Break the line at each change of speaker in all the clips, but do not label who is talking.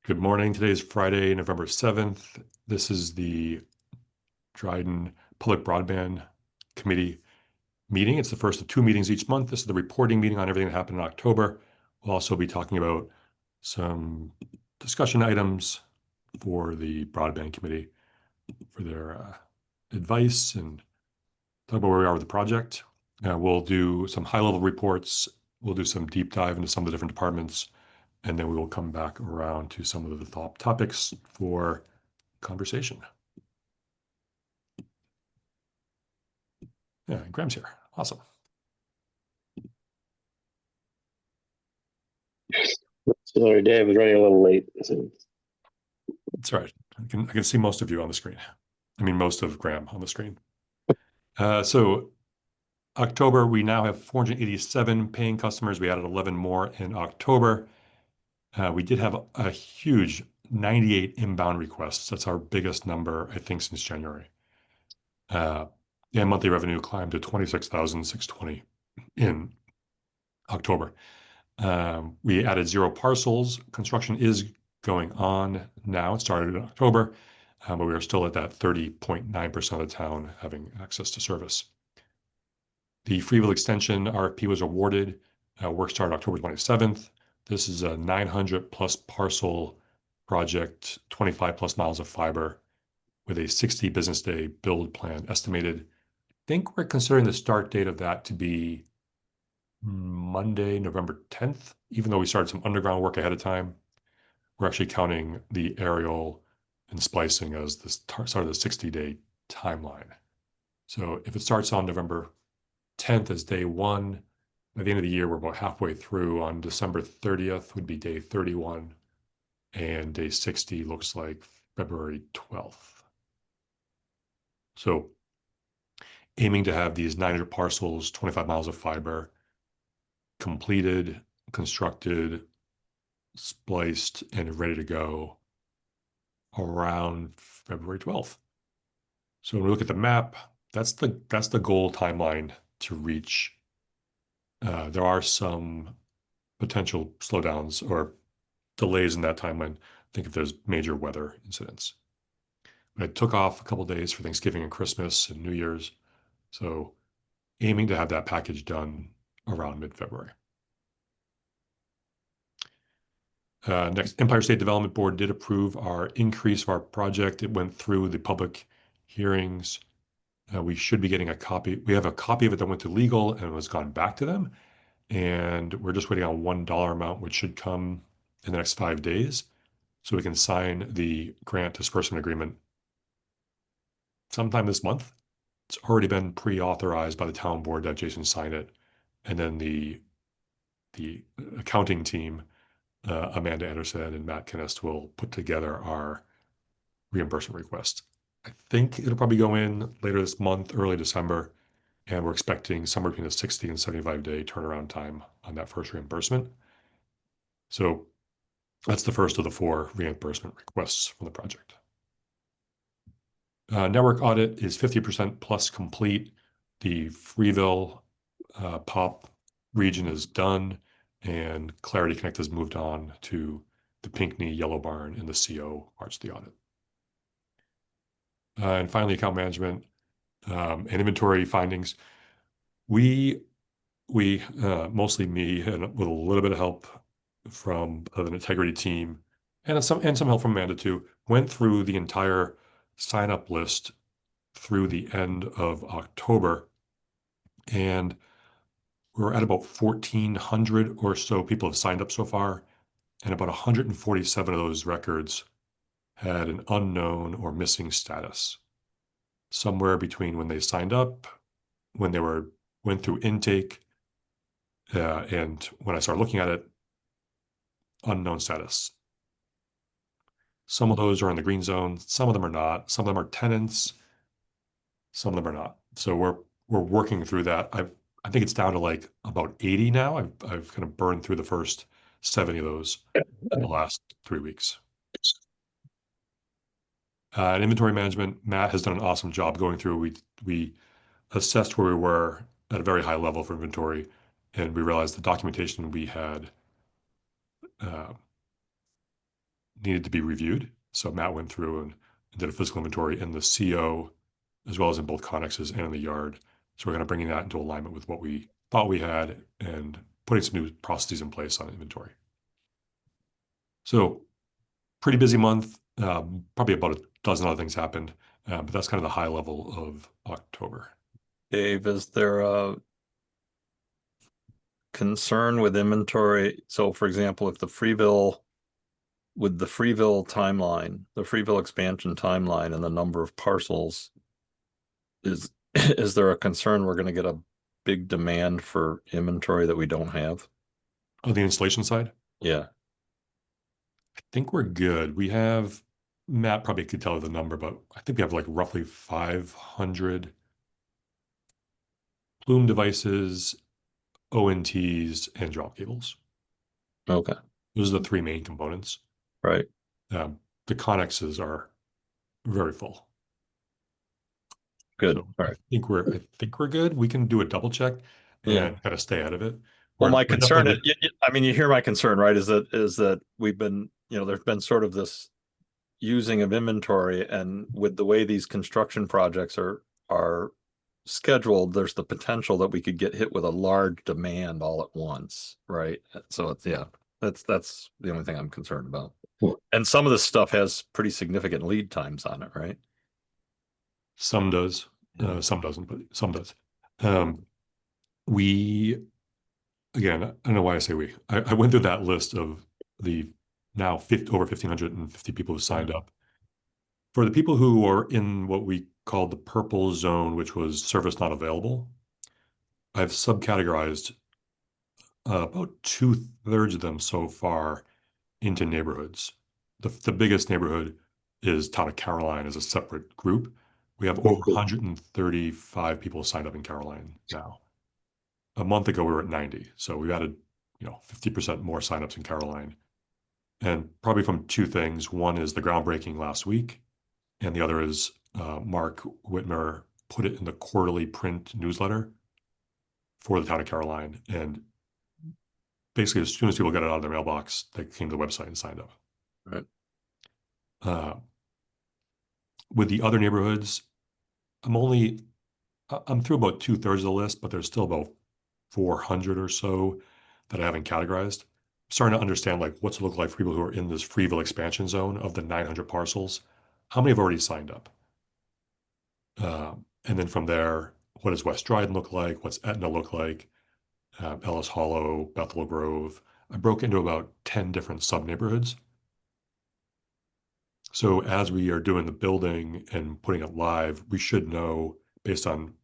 Good morning. Today is Friday, November 7th. This is the Dryden Public Broadband Committee meeting. It's the first of two meetings each month. This is the reporting meeting on everything that happened in October. We'll also be talking about some discussion items for the Broadband Committee for their advice and talk about where we are with the project. We'll do some high-level reports. We'll do some deep dive into some of the different departments, and then we will come back around to some of the top topics for conversation. Yeah, Graham's here. Awesome.
Sorry, Dave was running a little late.
That's right. I can see most of you on the screen. I mean, most of Graham on the screen. So October, we now have 487 paying customers. We added 11 more in October. We did have a huge 98 inbound requests. That's our biggest number, I think, since January. And monthly revenue climbed to 26,620 in October. We added 0 parcels. Construction is going on now. It started in October, but we are still at that 30.9% of the town having access to service. The Freeville Extension RFP was awarded. Work started October 27th. This is a 900 plus parcel project, 25 plus miles of fiber with a 60 business day build plan estimated. I think we're considering the start date of that to be Monday, November 10th, even though we started some underground work ahead of time. We're actually counting the aerial and splicing as the start of the 60-day timeline. So if it starts on November 10th as day one, by the end of the year, we're about halfway through. On December 30th would be day 31, and day 60 looks like February 12th. So aiming to have these 900 parcels, 25 miles of fiber, completed, constructed, spliced, and ready to go around February 12th. So when we look at the map, that's the goal timeline to reach. There are some potential slowdowns or delays in that timeline. Think if there's major weather incidents. I took off a couple days for Thanksgiving and Christmas and New Year's. So aiming to have that package done around mid-February. Next, Empire State Development Board did approve our increase of our project. It went through the public hearings. We should be getting a copy. We have a copy of it that went to legal and was gone back to them. And we're just waiting on $1 amount, which should come in the next 5 days. So we can sign the grant disbursement agreement sometime this month. It's already been pre-authorized by the town board that Jason signed it. And then the accounting team, Amanda Anderson and Matt Kennest, will put together our reimbursement request. I think it'll probably go in later this month, early December, and we're expecting somewhere between a 60 and 75-day turnaround time on that first reimbursement. So that's the first of the 4 reimbursement requests from the project. Network audit is 50% plus complete. The Freeville POP region is done, and Clarity Connect has moved on to the Pinckney, Yellow Barn, and the CO parts of the audit. And finally, account management and inventory findings. We mostly me, and with a little bit of help from the integrity team and some help from Amanda too, went through the entire sign-up list through the end of October, and we're at about 1,400 or so people have signed up so far, and about 147 of those records had an unknown or missing status, somewhere between when they signed up, when they went through intake, and when I started looking at it, unknown status. Some of those are in the green zone, some of them are not. Some of them are tenants, some of them are not. So we're working through that. I think it's down to like about 80 now. I've kind of burned through the first 70 of those in the last 3 weeks. And inventory management, Matt has done an awesome job going through. We assessed where we were at a very high level for inventory, and we realized the documentation we had needed to be reviewed. So Matt went through and did a physical inventory in the CO, as well as in both connexes and in the yard. So we're kind of bringing that into alignment with what we thought we had and putting some new processes in place on inventory. So pretty busy month. Probably about a dozen other things happened, but that's kind of the high level of October.
Dave, is there a concern with inventory? So for example, if with the Freeville timeline, the Freeville expansion timeline and the number of parcels, is there a concern we're going to get a big demand for inventory that we don't have?
On the installation side,
Yeah.
I think we're good. We have, Matt probably could tell you the number, but I think we have like roughly 500 Plume devices, ONTs, and drop cables.
Okay.
Those are the three main components.
Right.
The connexes are very full.
Good.
So
All right.
I think we're good. We can do a double check and
Yeah.
kind of stay out of it.
Well, my
We're
concern,
definitely-
I mean, you hear my concern, right? Is that we've been, there's been sort of this using of inventory, and with the way these construction projects are scheduled, there's the potential that we could get hit with a large demand all at once, right? So it's that's the only thing I'm concerned about.
Hmm.
And some of this stuff has pretty significant lead times on it, right?
Some does, some doesn't, but some does. We, again, I don't know why I say we. I went through that list of the now over 1,550 people who signed up. For the people who are in what we call the purple zone, which was service not available, I've subcategorized about 2/3 of them so far into neighborhoods. The biggest neighborhood is Town of Caroline as a separate group. We have over 135 people signed up in Caroline now. A month ago, we were at 90. So we've added, 50% more signups in Caroline. And probably from two things. One is the groundbreaking last week, and the other is Mark Whitmer put it in the quarterly print newsletter for the Town of Caroline. And basically, as soon as people got it out of their mailbox, they came to the website and signed up.
Right.
With the other neighborhoods, I'm through about 2/3 of the list, but there's still about 400 or so that I haven't categorized. I'm starting to understand like what's it look like for people who are in this Freeville expansion zone of the 900 parcels. How many have already signed up? And then from there, what does West Dryden look like? What's Etna look like? Ellis Hollow, Bethel Grove. I broke into about 10 different sub-neighborhoods. So as we are doing the building and putting it live, we should know based on,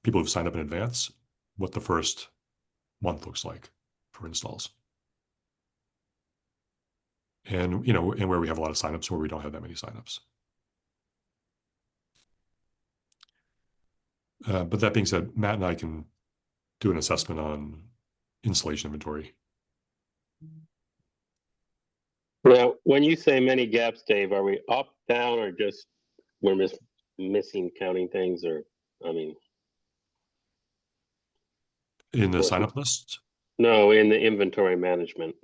people who've signed up in advance, what the first month looks like for installs. And, and where we have a lot of signups, where we don't have that many signups. But that being said, Matt and I can do an assessment on installation inventory.
Now, when you say many gaps, Dave, are we up, down, or just we're missing counting things? Or, I mean,
In the signup list?
no, in the inventory management.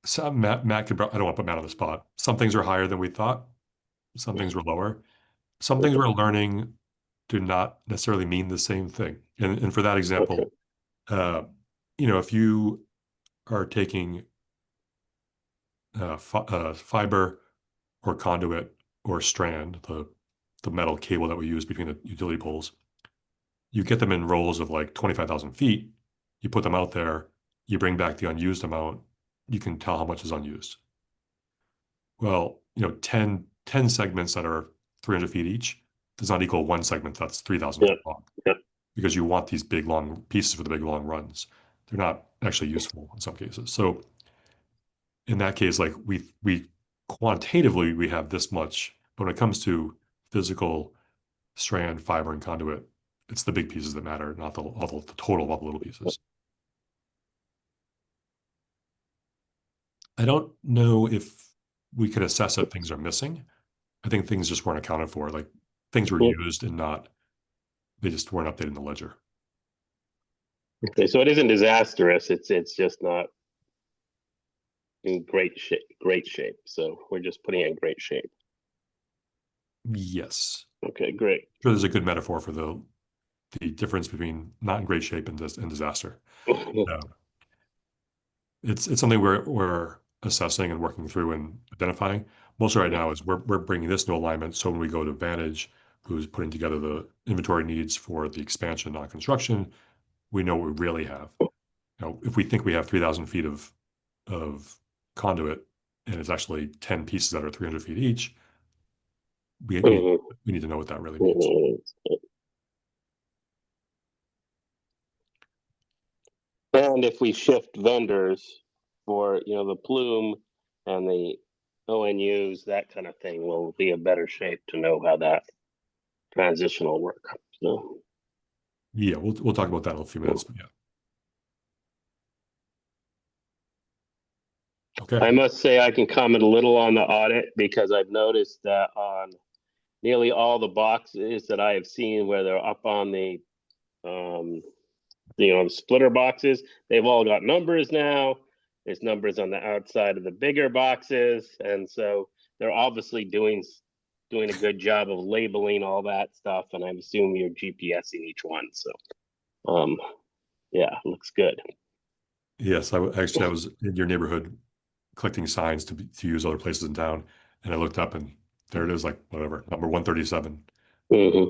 So Matt could, I don't want to put Matt on the spot. Some things are higher than we thought. Some things were lower. Some things we're learning do not necessarily mean the same thing. And for that example, if you are taking fiber or conduit or strand, the metal cable that we use between the utility poles, you get them in rolls of like 25,000 feet. You put them out there, you bring back the unused amount, you can tell how much is unused. Well, 10 segments that are 300 feet each does not equal one segment that's 3,000 feet long. Because you want these big, long pieces for the big, long runs. They're not actually useful in some cases. So in that case, like we quantitatively, we have this much, but when it comes to physical strand, fiber, and conduit, it's the big pieces that matter, not the total of all the little pieces. I don't know if we could assess that things are missing. I think things just weren't accounted for. Like things were used and they just weren't updated in the ledger.
Okay, so it isn't disastrous. It's just not. in great shape. Great shape. So we're just putting it in great shape.
Yes.
Okay, great.
Sure, there's a good metaphor for the difference between not in great shape and disaster. It's something we're assessing and working through and identifying. Mostly right now is we're bringing this new alignment. So when we go to Vantage, who's putting together the inventory needs for the expansion, not construction, we know what we really have. If we think we have 3,000 feet of conduit and it's actually 10 pieces that are 300 feet each, we need to know what that really means.
And if we shift vendors for, the plume and the ONUs, that kind of thing, we'll be in better shape to know how that transition will work. So,
Yeah, we'll talk about that in a few minutes, but yeah. Okay.
I must say I can comment a little on the audit because I've noticed that on nearly all the boxes that I have seen where they're up on the the splitter boxes, they've all got numbers now. There's numbers on the outside of the bigger boxes, and so they're obviously doing a good job of labeling all that stuff, and I assume you're GPSing each one. So yeah, looks good.
Yes, I was in your neighborhood collecting signs to use other places in town, and I looked up and there it is, like whatever, number 137.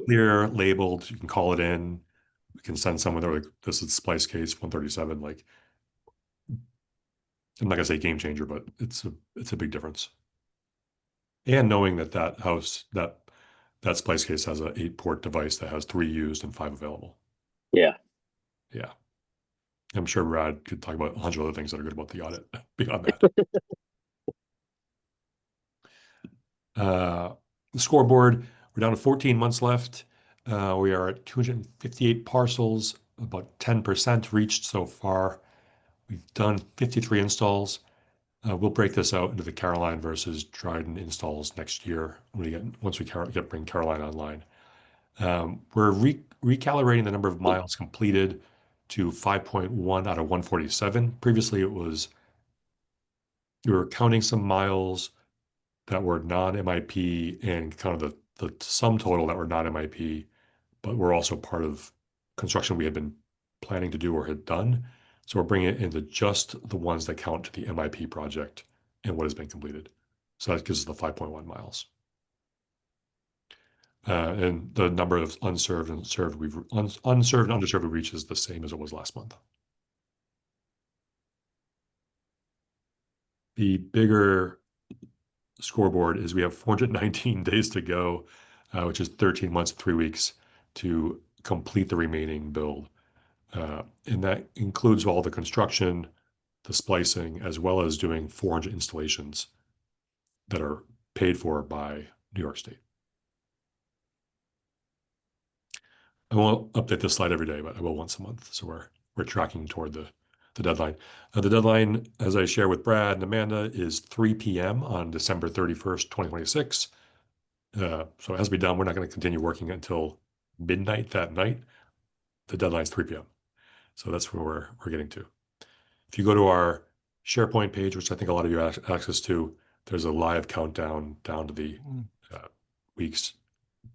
Clear, labeled, you can call it in. We can send someone there like this is splice case 137. Like I'm not gonna say game changer, but it's a big difference. And knowing that house, that splice case has an 8-port device that has 3 used and 5 available.
Yeah.
Yeah. I'm sure Brad could talk about a bunch of other things that are good about the audit beyond that. The scoreboard, we're down to 14 months left. We are at 258 parcels, about 10% reached so far. We've done 53 installs. We'll break this out into the Caroline versus Dryden installs next year once we bring Caroline online. We're recalibrating the number of miles completed to 5.1 out of 147. Previously, we were counting some miles that were non-MIP and kind of the sum total that were non-MIP, but were also part of construction we had been planning to do or had done. So we're bringing it into just the ones that count to the MIP project and what has been completed. So that gives us the 5.1 miles. And the number of unserved and served unserved and underserved we reach is the same as it was last month. The bigger scoreboard is we have 419 days to go, which is 13 months, 3 weeks to complete the remaining build. And that includes all the construction, the splicing, as well as doing 400 installations that are paid for by New York State. I won't update this slide every day, but I will once a month. So we're tracking toward the deadline. The deadline, as I share with Brad and Amanda, is 3 p.m. on December 31st, 2026. So it has to be done. We're not going to continue working until midnight that night. The deadline is 3 p.m. So that's where we're getting to. If you go to our SharePoint page, which I think a lot of you have access to, there's a live countdown down to the weeks,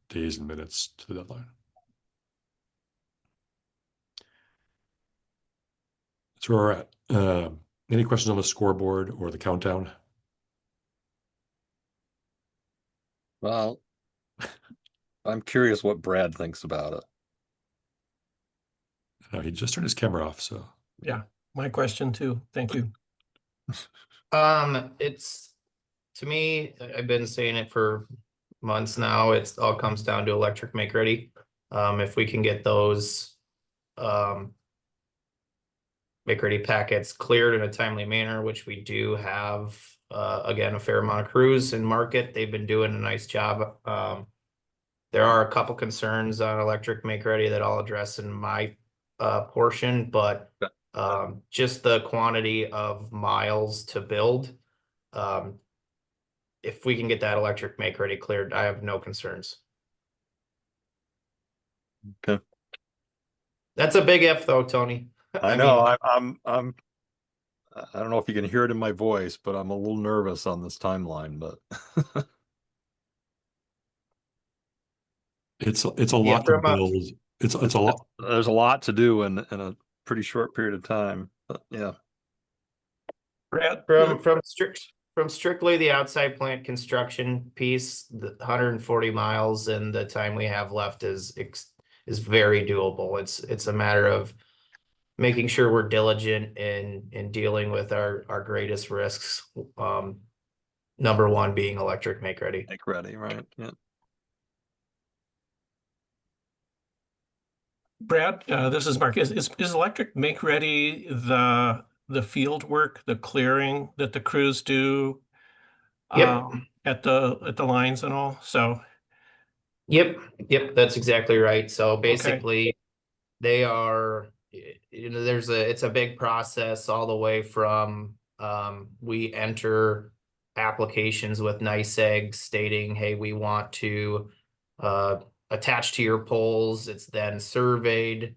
days, and minutes to the deadline. That's where we're at. Any questions on the scoreboard or the countdown?
Well, I'm curious what Brad thinks about it.
No, he just turned his camera off, so.
Yeah, my question too. Thank you.
It's to me, I've been saying it for months now. It all comes down to electric make ready. If we can get those make ready packets cleared in a timely manner, which we do have again a fair amount of crews in market. They've been doing a nice job. There are a couple concerns on electric make ready that I'll address in my portion, but just the quantity of miles to build. If we can get that electric make ready cleared, I have no concerns.
Okay.
That's a big if though, Tony.
I know. I'm I don't know if you can hear it in my voice, but I'm a little nervous on this timeline, but
It's a
Yeah,
lot to
from a-
build. It's a lot.
there's a lot to do in a pretty short period of time. But yeah.
Brad,
From strictly the outside plant construction piece, the 140 miles and the time we have left is very doable. It's a matter of making sure we're diligent in dealing with our greatest risks. Number one being electric make ready.
Make ready, right? Yeah.
Brad, this is Mark. Is electric make ready the field work, the clearing that the crews do
Yep.
at the lines and all? So
Yep, that's exactly right. So
okay.
basically, they are, it's a big process all the way from, we enter applications with NICEAG stating, hey, we want to, attach to your poles. It's then surveyed.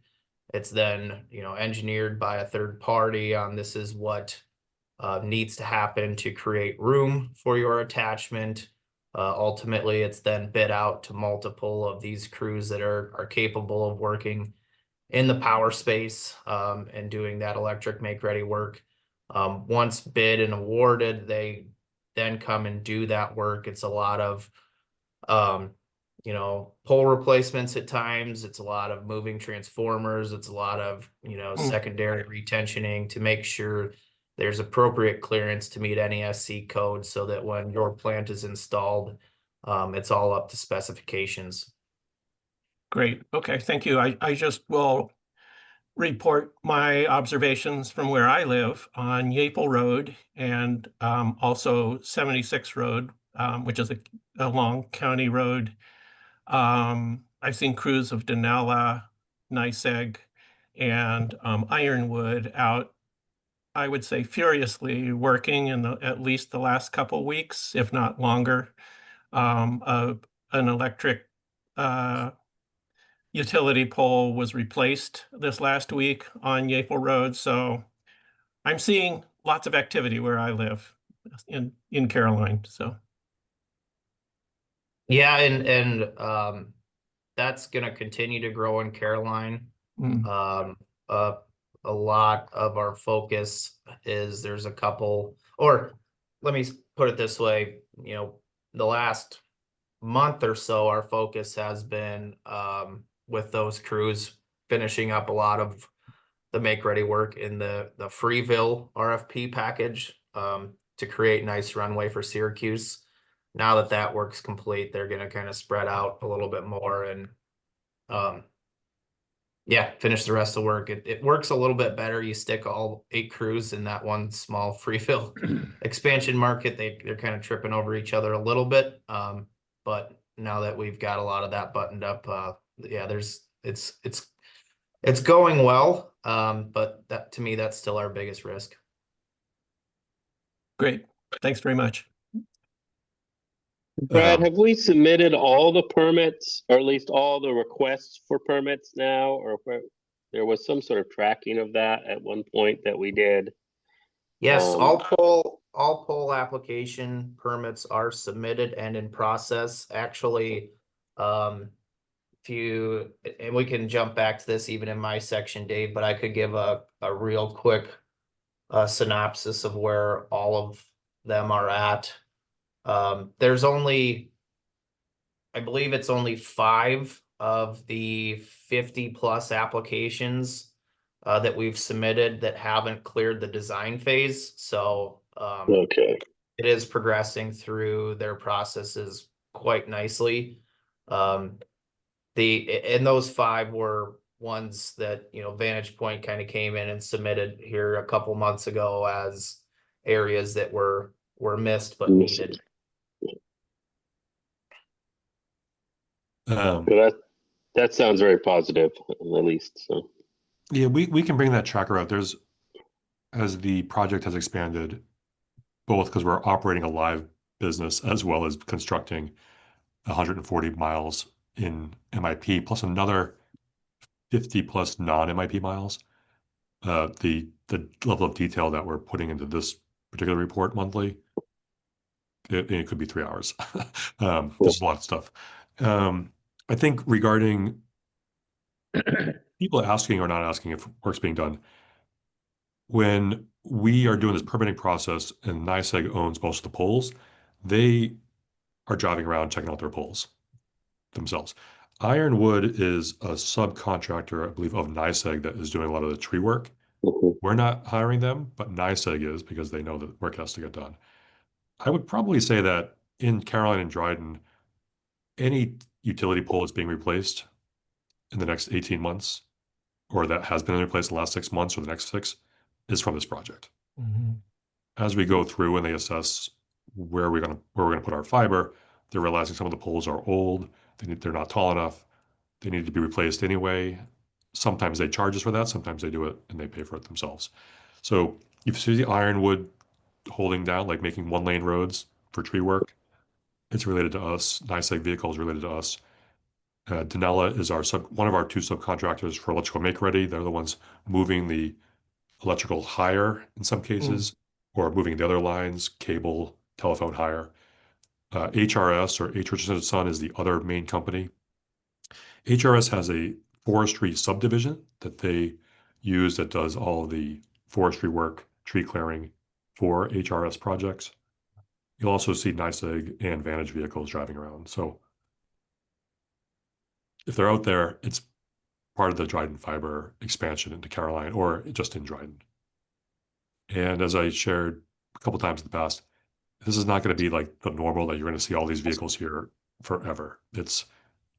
It's then, engineered by a third party on this is what, needs to happen to create room for your attachment. Ultimately, it's then bid out to multiple of these crews that are capable of working in the power space and doing that electric make ready work. Once bid and awarded, they then come and do that work. It's a lot of pole replacements at times. It's a lot of moving transformers. It's a lot of secondary retensioning to make sure there's appropriate clearance to meet NESC code so that when your plant is installed, it's all up to specifications.
Great. Okay, thank you. I just will report my observations from where I live on Yaple Road and also 76 Road, which is a long county road. I've seen crews of Denella, NICEAG, and Ironwood out, I would say, furiously working in at least the last couple weeks, if not longer. An electric utility pole was replaced this last week on Yaple Road, so I'm seeing lots of activity where I live in Caroline. So
Yeah, and that's going to continue to grow in Caroline.
mm,
A lot of our focus is there's a couple, or let me put it this way, the last month or so, our focus has been with those crews finishing up a lot of the make ready work in the Freeville RFP package to create nice runway for Syracuse. Now that that work's complete, they're going to kind of spread out a little bit more and finish the rest of the work. It works a little bit better. You stick all 8 crews in that one small Freeville expansion market. They're kind of tripping over each other a little bit. But now that we've got a lot of that buttoned up, it's going well. But that, to me, that's still our biggest risk.
great. Thanks very much.
Brad, have we submitted all the permits, or at least all the requests for permits now, or there was some sort of tracking of that at one point that we did?
Yes, all poll application permits are submitted and in process. Actually, and we can jump back to this even in my section, Dave, but I could give a real quick synopsis of where all of them are at. There's only, I believe it's only 5 of the 50 plus applications that we've submitted that haven't cleared the design phase. So
Okay.
it is progressing through their processes quite nicely. And those 5 were ones that, Vantage Point kind of came in and submitted here a couple months ago as areas that were missed but needed.
So that sounds very positive, at least. So
Yeah, we can bring that tracker out. As the project has expanded, both because we're operating a live business as well as constructing 140 miles in MIP plus another 50 plus non-MIP miles. The the level of detail that we're putting into this particular report monthly, it could be 3 hours. There's a lot of stuff. I think regarding people asking or not asking if work's being done, when we are doing this permitting process and NYSEG owns most of the poles, they are driving around checking out their poles themselves. Ironwood is a subcontractor, I believe, of NYSEG that is doing a lot of the tree work. We're not hiring them, but NYSEG is because they know that work has to get done. I would probably say that in Caroline and Dryden, any utility pole that's being replaced in the next 18 months, or that has been replaced the last 6 months or the next 6, is from this project. As we go through and they assess where we're gonna put our fiber, they're realizing some of the poles are old, they're not tall enough, they need to be replaced anyway. Sometimes they charge us for that, sometimes they do it and they pay for it themselves. So you see the Ironwood holding down, like making 1-lane roads for tree work. It's related to us. NYSEG vehicle is related to us. Danella is one of our 2 subcontractors for electrical make ready. They're the ones moving the electrical higher in some cases, or moving the other lines, cable, telephone higher. HRS, or H. Richardson & Son, is the other main company. HRS has a forestry subdivision that they use that does all of the forestry work, tree clearing for HRS projects. You'll also see NYSEG and Vantage vehicles driving around. So if they're out there, it's part of the Dryden fiber expansion into Caroline or just in Dryden. And as I shared a couple times in the past, this is not going to be like the normal that you're going to see all these vehicles here forever. It's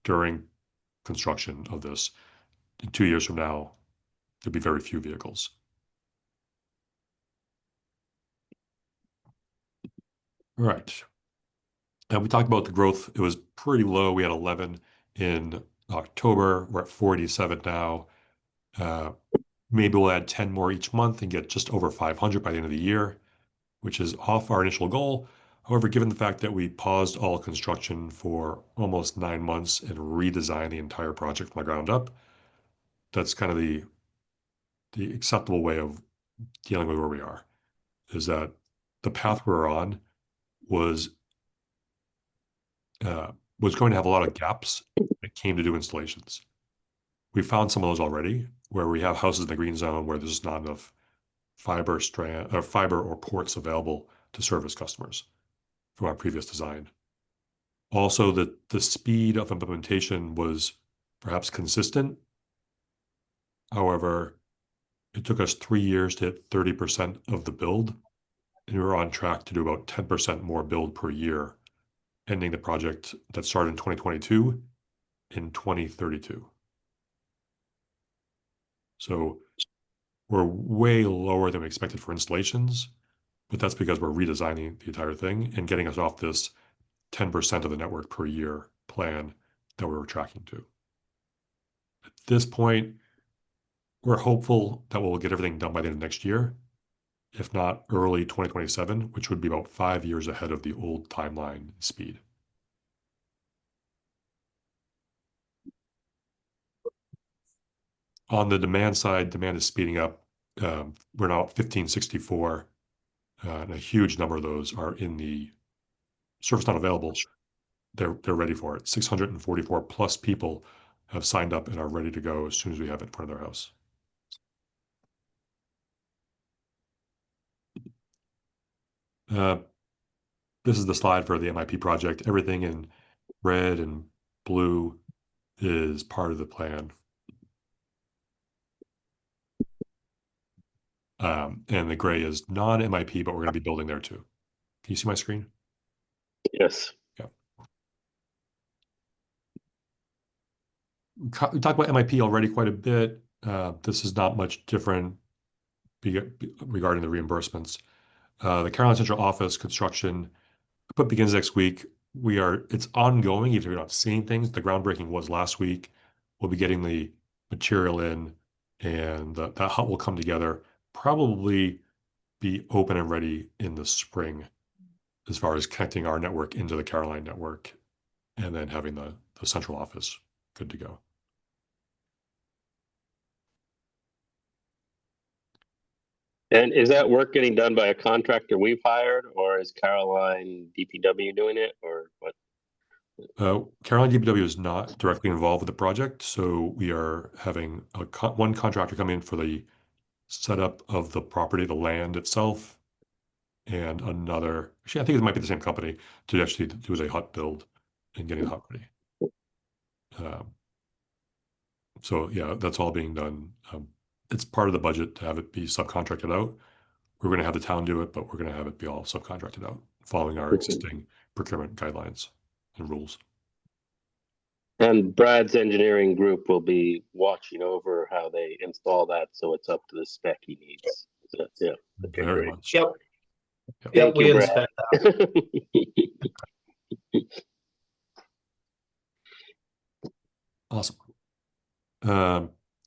during construction of this. In 2 years from now, there'll be very few vehicles. All right. And we talked about the growth. It was pretty low. We had 11 in October. We're at 47 now. Maybe we'll add 10 more each month and get just over 500 by the end of the year, which is off our initial goal. However, given the fact that we paused all construction for almost 9 months and redesigned the entire project from the ground up, that's kind of the acceptable way of dealing with where we are, is that the path we're on was going to have a lot of gaps when it came to do installations. We found some of those already, where we have houses in the green zone where there's not enough fiber or ports available to service customers from our previous design. Also, the speed of implementation was perhaps consistent. However, it took us 3 years to hit 30% of the build, and we were on track to do about 10% more build per year, ending the project that started in 2022 in 2032. So we're way lower than we expected for installations, but that's because we're redesigning the entire thing and getting us off this 10% of the network per year plan that we were tracking to. At this point, we're hopeful that we'll get everything done by the end of next year, if not early 2027, which would be about 5 years ahead of the old timeline speed. On the demand side, demand is speeding up. We're now at 1564, and a huge number of those are in the service not available. They're ready for it. 644 plus people have signed up and are ready to go as soon as we have it in front of their house. This is the slide for the MIP project. Everything in red and blue is part of the plan. And the gray is non-MIP, but we're going to be building there too. Can you see my screen?
Yes.
Yeah. We talked about MIP already quite a bit. This is not much different regarding the reimbursements. The Caroline Central office construction begins next week. It's ongoing, even if you're not seeing things. The groundbreaking was last week. We'll be getting the material in, and that hut will come together, probably be open and ready in the spring as far as connecting our network into the Caroline network and then having the central office good to go.
And is that work getting done by a contractor we've hired, or is Caroline DPW doing it, or what?
Caroline DPW is not directly involved with the project, so we are having one contractor come in for the setup of the property, the land itself, and another, actually, I think it might be the same company, to actually do a hut build and getting the hut ready. So yeah, that's all being done. It's part of the budget to have it be subcontracted out. We're going to have the town do it, but we're going to have it be all subcontracted out, following our existing procurement guidelines and rules.
And Brad's engineering group will be watching over how they install that, so it's up to the spec he needs. So, yeah. Okay,
Very
great.
much.
Yep.
Yep.
Yep,
Thank
we
you, Brad.
inspect that.
Awesome.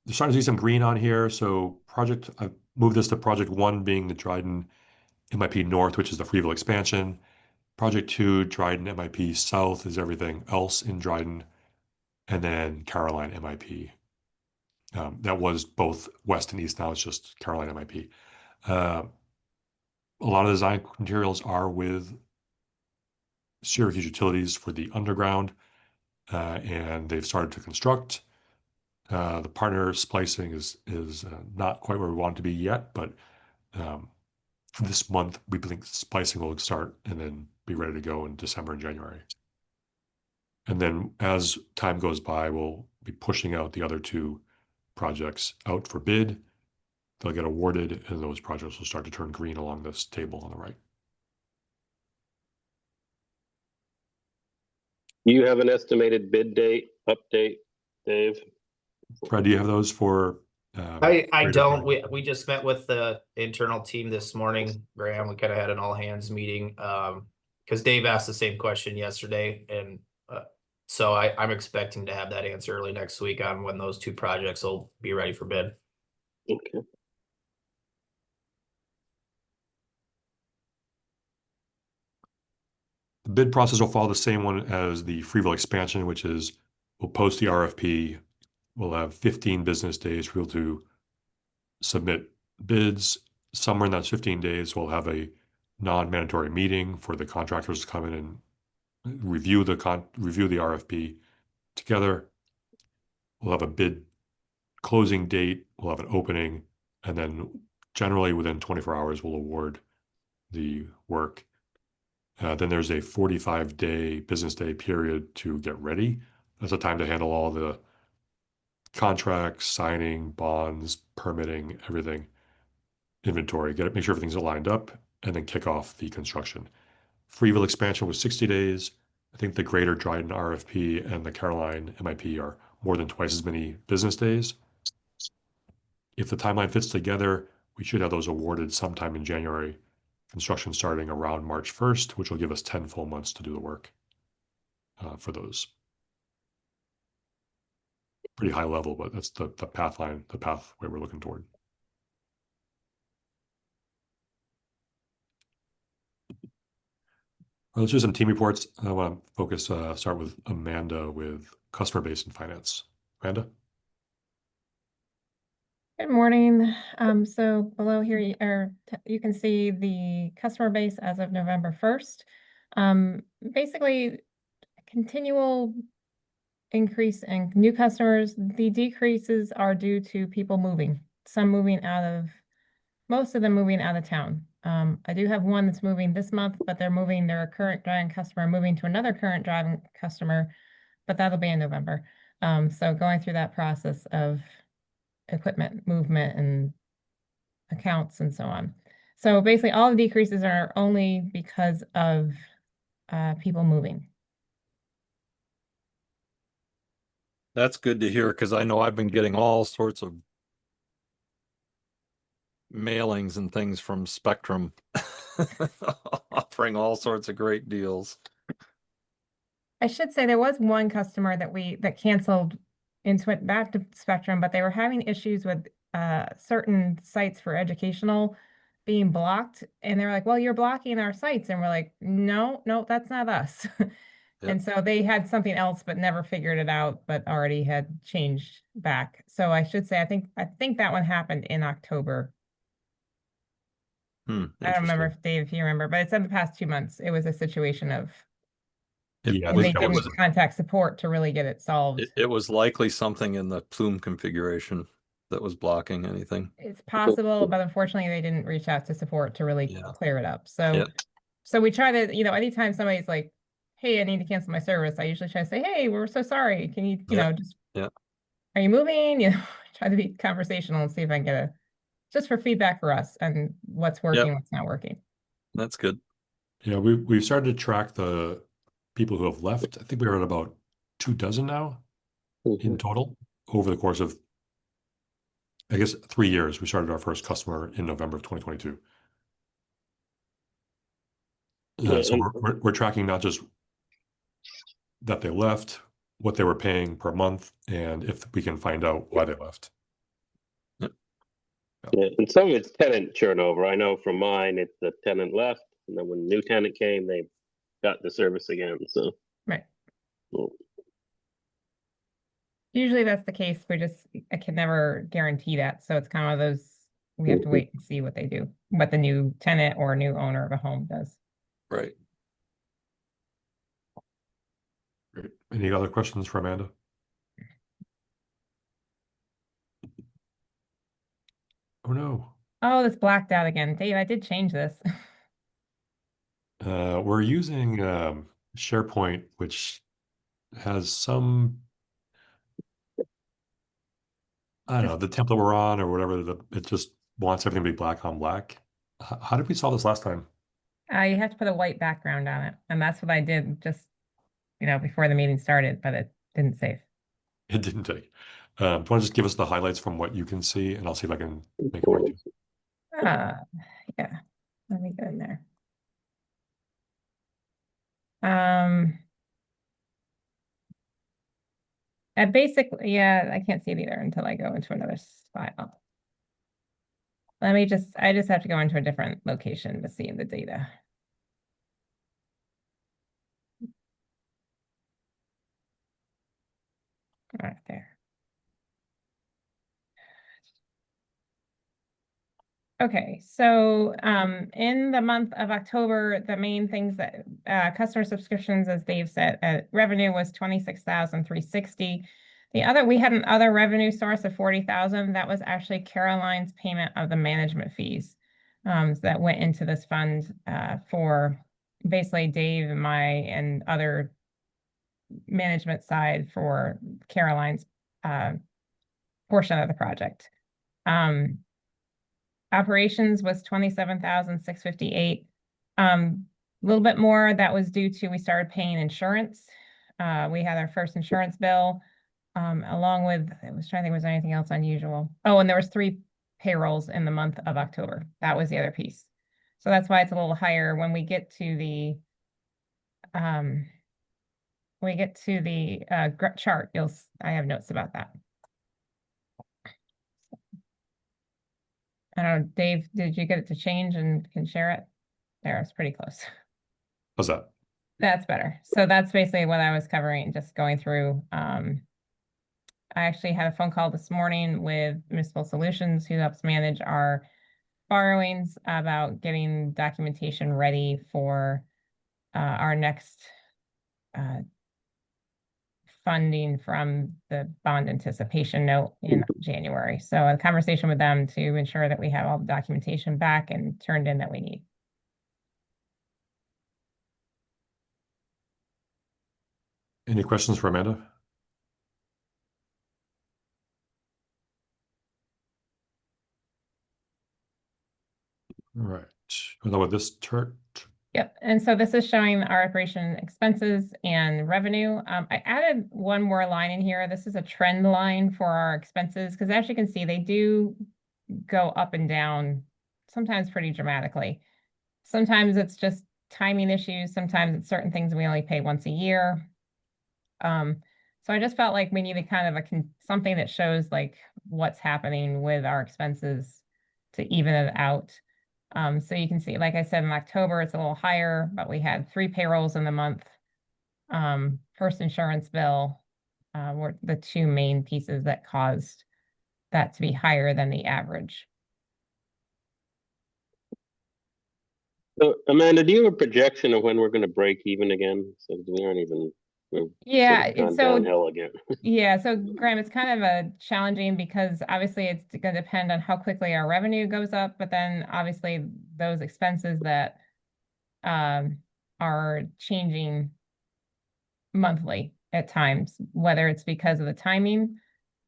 There's starting to see some green on here. So I've moved this to project 1 being the Dryden MIP North, which is the Freeville expansion. Project 2, Dryden MIP South, is everything else in Dryden. And then Caroline MIP. That was both west and east. Now it's just Caroline MIP. A lot of design materials are with Syracuse Utilities for the underground, and they've started to construct. The partner splicing is not quite where we want it to be yet, but this month we think splicing will start and then be ready to go in December and January. And then as time goes by, we'll be pushing out the other 2 projects out for bid. They'll get awarded, and those projects will start to turn green along this table on the right.
You have an estimated bid date update, Dave?
Fred, do you have those for?
I
Greater
don't.
Dryden?
We just met with the internal team this morning, Graham. We kind of had an all hands meeting. Because Dave asked the same question yesterday, and so I'm expecting to have that answer early next week on when those 2 projects will be ready for bid.
Okay.
The bid process will follow the same one as the Freeville expansion, which is we'll post the RFP. We'll have 15 business days for people to submit bids. Somewhere in those 15 days, we'll have a non-mandatory meeting for the contractors to come in and review the RFP together. We'll have a bid closing date. We'll have an opening, and then generally within 24 hours, we'll award the work. Then there's a 45-day business day period to get ready. That's a time to handle all the contracts, signing, bonds, permitting, everything, inventory, make sure everything's lined up, and then kick off the construction. Freeville expansion was 60 days. I think the Greater Dryden RFP and the Caroline MIP are more than twice as many business days. If the timeline fits together, we should have those awarded sometime in January. Construction starting around March 1st, which will give us 10 full months to do the work for those. Pretty high level, but that's the pathway we're looking toward. Well, let's do some team reports. I want to focus, start with Amanda with customer base and finance. Amanda?
Good morning. So below here, you can see the customer base as of November 1st. Basically, continual increase in new customers. The decreases are due to people moving, most of them moving out of town. I do have one that's moving this month, but they're moving their current driving customer, moving to another current driving customer, but that'll be in November. So going through that process of equipment movement and accounts and so on. So basically all the decreases are only because of people moving.
That's good to hear, because I know I've been getting all sorts of mailings and things from Spectrum offering all sorts of great deals.
I should say there was one customer that canceled and went back to Spectrum, but they were having issues with certain sites for educational being blocked. And they were like, well, you're blocking our sites. And we're like, no, that's not us.
Yep.
And so they had something else, but never figured it out, but already had changed back. So I should say, I think that one happened in October. I don't remember
Interesting.
if Dave, if you remember, but it's in the past 2 months. It was a situation of,
Yeah,
and they
that
didn't
was
contact support to really get it solved.
It was likely something in the plume configuration that was blocking anything.
It's possible, but unfortunately they didn't reach out to support to really
Yeah.
clear it up. So,
Yeah.
so we try to, anytime somebody's like, hey, I need to cancel my service, I usually try to say, hey, we're so sorry. Can you,
Yeah.
just,
Yeah.
are you moving? Try to be conversational and see if I can get just for feedback for us and what's working, what's not working.
That's good.
Yeah, we've started to track the people who have left. I think we're at about 24 now in total over the course of, I guess, 3 years. We started our first customer in November of 2022.
Yeah,
So
and-
we're tracking not just that they left, what they were paying per month, and if we can find out why they left.
Yeah, and some of it's tenant turnover. I know from mine, it's the tenant left, and then when the new tenant came, they got the service again. So,
Right.
well,
Usually that's the case. I can never guarantee that. So it's kind of those, we have to wait and see what they do, what the new tenant or new owner of a home does.
Right.
Great. Any other questions for Amanda? Oh no.
Oh, it's blacked out again. Dave, I did change this.
We're using SharePoint, which has some, I don't know, the template we're on or whatever, it just wants everything to be black on black. How did we solve this last time?
You have to put a white background on it. And that's what I did just, before the meeting started, but it didn't save.
It didn't take. Do you want to just give us the highlights from what you can see, and I'll see if I can make it work too.
Yeah, let me go in there. And basically, yeah, I can't see it either until I go into another file. I just have to go into a different location to see the data. Right there. Okay, so in the month of October, the main things that customer subscriptions, as Dave said, revenue was 26,360. We had an other revenue source of 40,000. That was actually Caroline's payment of the management fees that went into this fund for basically Dave and other management side for Caroline's portion of the project. Operations was 27,658. A little bit more that was due to we started paying insurance. We had our first insurance bill, along with, I was trying to think, was there anything else unusual? Oh, and there was 3 payrolls in the month of October. That was the other piece. So that's why it's a little higher when we get to the chart. I have notes about that. I don't know, Dave, did you get it to change and can share it? There, it's pretty close.
How's that?
That's better. So that's basically what I was covering, just going through. I actually had a phone call this morning with Municipal Solutions, who helps manage our borrowings, about getting documentation ready for our next funding from the bond anticipation note in January. So a conversation with them to ensure that we have all the documentation back and turned in that we need.
Any questions for Amanda? All right. We'll go with this chart.
Yep, and so this is showing our operation expenses and revenue. I added one more line in here. This is a trend line for our expenses, because as you can see, they do go up and down, sometimes pretty dramatically. Sometimes it's just timing issues. Sometimes it's certain things we only pay once a year. So I just felt like we needed kind of something that shows like what's happening with our expenses to even it out. So you can see, like I said, in October, it's a little higher, but we had 3 payrolls in the month. First insurance bill were the 2 main pieces that caused that to be higher than the average.
So, Amanda, do you have a projection of when we're going to break even again? So we aren't even, we're sort
Yeah,
of gone
it's so
downhill again.
yeah, so Graham, it's kind of a challenging because obviously it's going to depend on how quickly our revenue goes up, but then obviously those expenses that are changing monthly at times, whether it's because of the timing.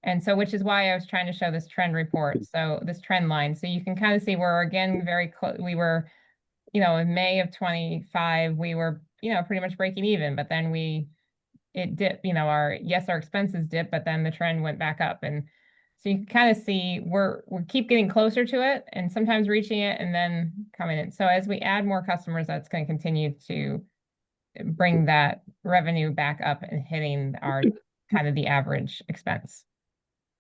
And so, which is why I was trying to show this trend report. So this trend line, so you can kind of see we're again very close. We were, in May of 25, we were, pretty much breaking even, but then it dipped, our expenses dipped, but then the trend went back up. And so you can kind of see we keep getting closer to it and sometimes reaching it and then coming in. So as we add more customers, that's going to continue to bring that revenue back up and hitting our kind of the average expense.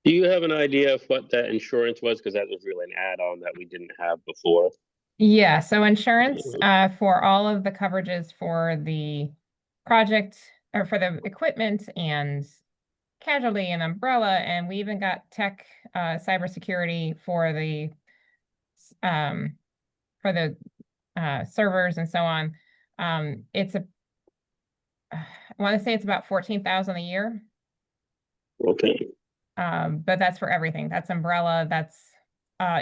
Do you have an idea of what that insurance was? Because that was really an add-on that we didn't have before.
Yeah, so insurance for all of the coverages for the project or for the equipment and casualty and umbrella, and we even got tech cybersecurity for the servers and so on. It's I want to say it's about 14,000 a year.
Okay.
But that's for everything. That's umbrella, that's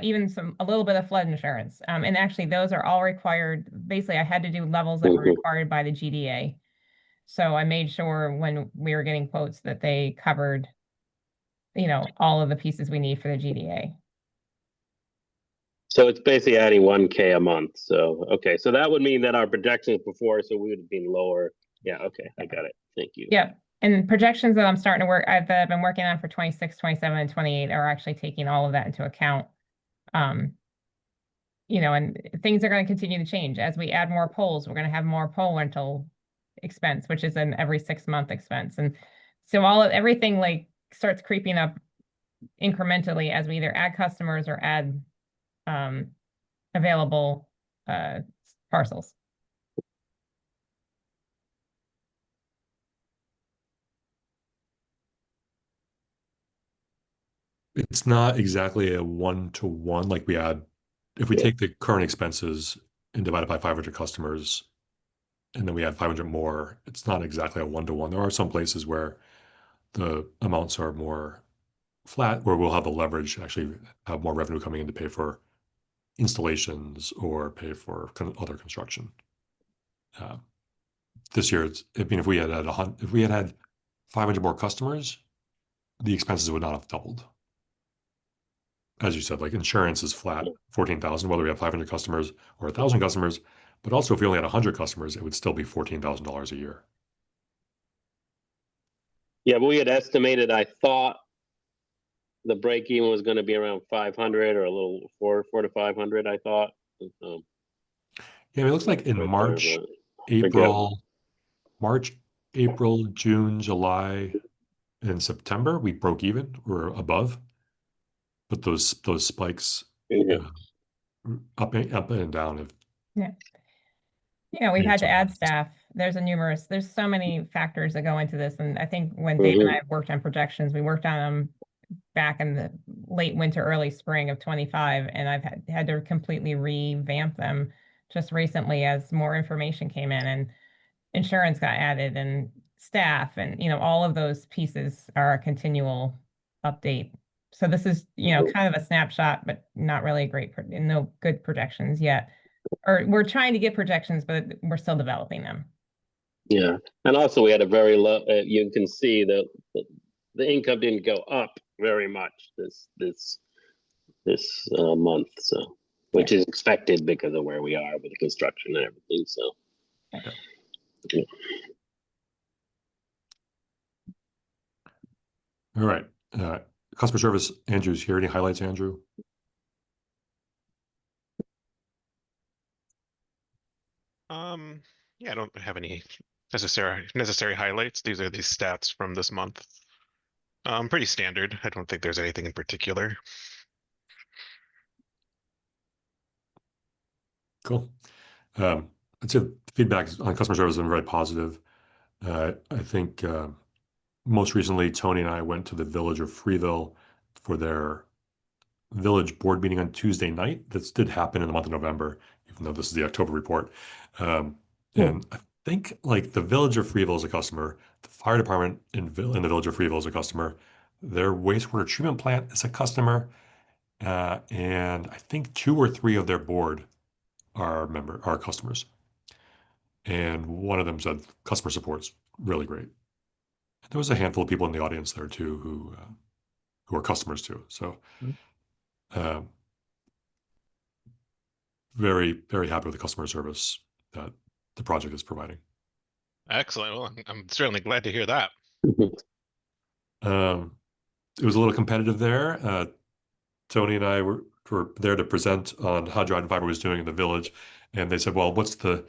even a little bit of flood insurance. And actually those are all required. Basically, I had to do levels that were required by the GDA. So I made sure when we were getting quotes that they covered, all of the pieces we need for the GDA.
So it's basically adding 1K a month. So, okay. So that would mean that our projections before, so we would have been lower. Yeah. Okay. I got it. Thank you.
Yeah. And projections that I'm starting to work, that I've been working on for 26, 27, and 28 are actually taking all of that into account. And things are going to continue to change. As we add more poles, we're going to have more pole rental expense, which is an every 6-month expense. And so everything like starts creeping up incrementally as we either add customers or add available parcels.
It's not exactly a one-to-one like we had. If we take the current expenses and divide it by 500 customers, and then we add 500 more, it's not exactly a one-to-one. There are some places where the amounts are more flat, where we'll have the leverage, actually have more revenue coming in to pay for installations or pay for other construction. This year, if we had had 500 more customers, the expenses would not have doubled. As you said, like insurance is flat, 14,000, whether we have 500 customers or 1,000 customers. But also, if we only had 100 customers, it would still be $14,000 a year.
Yeah, but we had estimated, I thought the break even was going to be around 500 or a little 4 to 500, I thought.
Yeah, I mean, it looks like in
Right
March, April, June, July, and September, we broke even or above. But those spikes up and down.
We've had to add staff. There's so many factors that go into this. And I think when Dave and I worked on projections, we worked on them back in the late winter, early spring of 25. And I've had to completely revamp them just recently as more information came in and insurance got added and staff and, all of those pieces are a continual update. So this is, kind of a snapshot, but not really no good projections yet. Or we're trying to get projections, but we're still developing them.
Yeah, and also we had a very low. You can see that the income didn't go up very much this month, so which is expected because of where we are with the construction and everything. So. Yeah.
All right. Customer service, Andrew's here. Any highlights, Andrew?
Yeah, I don't have any necessary highlights. These are these stats from this month. Pretty standard. I don't think there's anything in particular.
Cool. I'd say feedback on customer service has been very positive. I think most recently, Tony and I went to the village of Freeville for their village board meeting on Tuesday night. This did happen in the month of November. even though this is the October report. And I think like the Village of Freeville is a customer, the fire department in the Village of Freeville is a customer, their wastewater treatment plant is a customer, and I think 2 or 3 of their board are customers. And one of them said customer support's really great. There was a handful of people in the audience there too who are customers too. So very, very happy with the customer service that the project is providing.
Excellent. Well, I'm certainly glad to hear that.
It was a little competitive there. Tony and I were there to present on how Dryden Fiber was doing in the village, and they said, "Well, what's the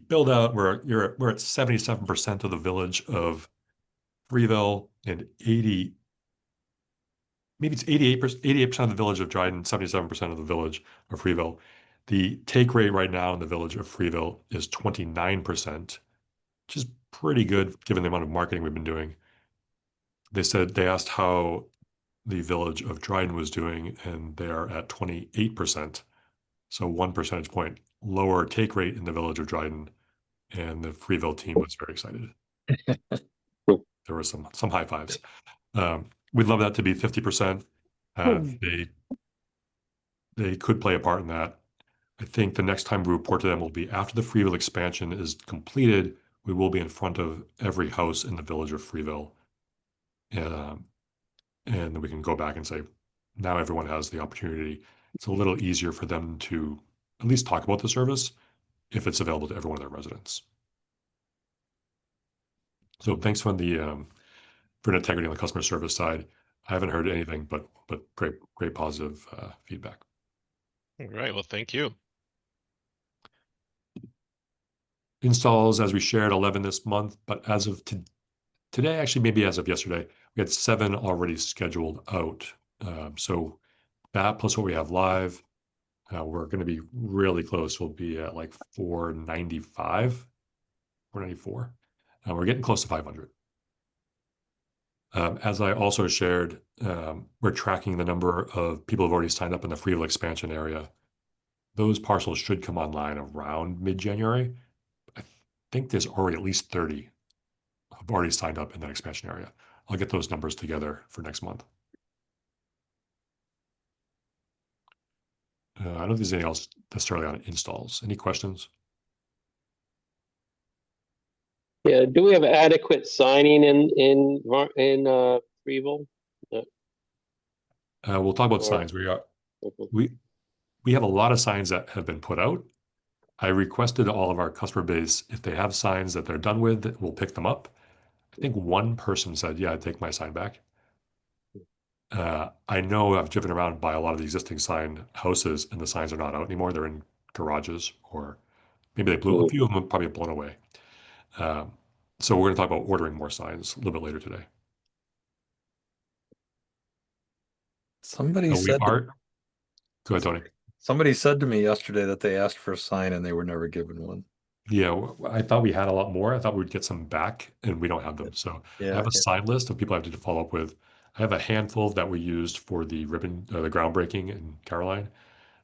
build out? We're at 77% of the village of Freeville and 80, maybe it's 88% of the village of Dryden, 77% of the village of Freeville. The take rate right now in the village of Freeville is 29%, which is pretty good given the amount of marketing we've been doing. They asked how the village of Dryden was doing, and they are at 28%. So 1 percentage point lower take rate in the village of Dryden, and the Freeville team was very excited. There were some high fives. We'd love that to be 50%. They could play a part in that. I think the next time we report to them will be after the Freeville expansion is completed. We will be in front of every house in the village of Freeville. And then we can go back and say, now everyone has the opportunity. It's a little easier for them to at least talk about the service if it's available to every one of their residents. So thanks for integrity on the customer service side. I haven't heard anything but great positive feedback.
All right. Well, thank you.
Installs, as we shared, 11 this month, but as of today, actually, maybe as of yesterday, we had 7 already scheduled out. So that plus what we have live, we're going to be really close. We'll be at like 495, 494. We're getting close to 500. As I also shared, we're tracking the number of people who've already signed up in the Freeville expansion area. Those parcels should come online around mid-January. I think there's already at least 30 who've already signed up in that expansion area. I'll get those numbers together for next month. I don't think there's anything else necessarily on installs. Any questions?
Yeah, do we have adequate signing in Freeville?
We'll talk about signs. We have a lot of signs that have been put out. I requested all of our customer base, if they have signs that they're done with, we'll pick them up. I think one person said, yeah, I'd take my sign back. I know I've driven around by a lot of the existing sign houses and the signs are not out anymore. They're in garages, or maybe they blew, a few of them probably blown away. So we're going to talk about ordering more signs a little bit later today.
Somebody
We
said,
are. Go ahead, Tony.
somebody said to me yesterday that they asked for a sign and they were never given one.
Yeah, I thought we had a lot more. I thought we'd get some back, and we don't have them. So I
Yeah,
have a
yeah.
sign list of people I have to follow up with. I have a handful that we used for the the groundbreaking in Caroline.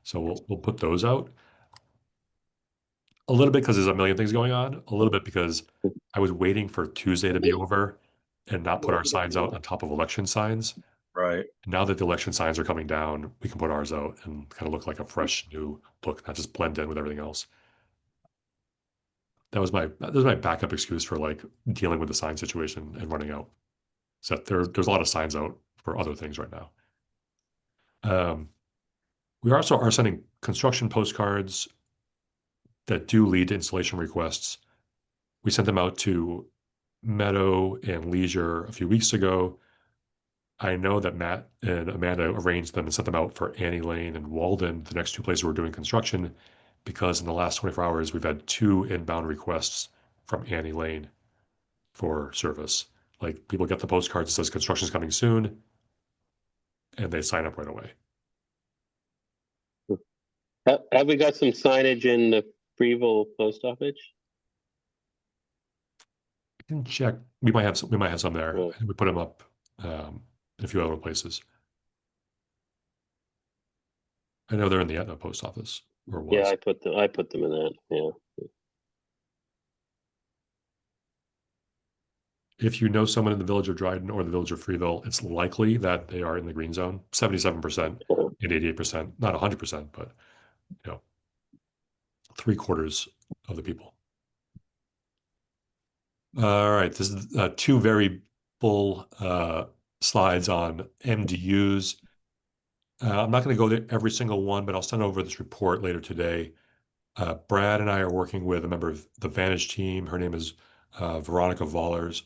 So we'll put those out. A little bit because there's a million things going on. A little bit because I was waiting for Tuesday to be over and not put our signs out on top of election signs.
Right.
Now that the election signs are coming down, we can put ours out and kind of look like a fresh new look, not just blend in with everything else. That was my backup excuse for like dealing with the sign situation and running out. So there's a lot of signs out for other things right now. We also are sending construction postcards that do lead to installation requests. We sent them out to Meadow and Leisure a few weeks ago. I know that Matt and Amanda arranged them and sent them out for Annie Lane and Walden, the next 2 places we're doing construction, because in the last 24 hours, we've had 2 inbound requests from Annie Lane for service. Like people get the postcards that says construction's coming soon, and they sign up right away.
Have we got some signage in the Freeville post office?
I can check. We might have some there.
Cool.
We put them up in a few other places. I know they're in the post office. or
Yeah,
was.
I put them in that. Yeah.
If you know someone in the village of Dryden or the village of Freeville, it's likely that they are in the green zone, 77% and 88%, not 100%, but you know, 3/4 of the people. All right, this is two very full slides on MDUs. I'm not going to go to every single one, but I'll send over this report later today. Brad and I are working with a member of the Vantage team. Her name is Veronica Vollers.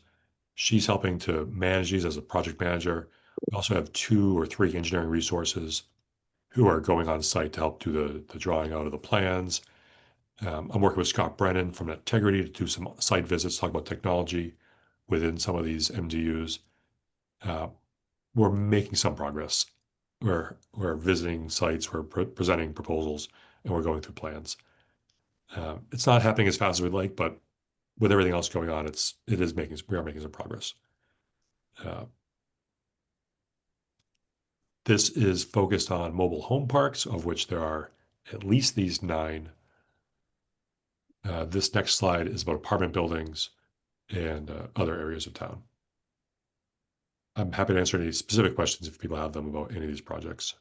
She's helping to manage these as a project manager. We also have 2 or 3 engineering resources who are going on site to help do the drawing out of the plans. I'm working with Scott Brennan from Integrity to do some site visits, talk about technology within some of these MDUs. We're making some progress. We're visiting sites, we're presenting proposals, and we're going through plans. It's not happening as fast as we'd like, but with everything else going on, we are making some progress. This is focused on mobile home parks, of which there are at least these 9. This next slide is about apartment buildings and other areas of town. I'm happy to answer any specific questions if people have them about any of these projects.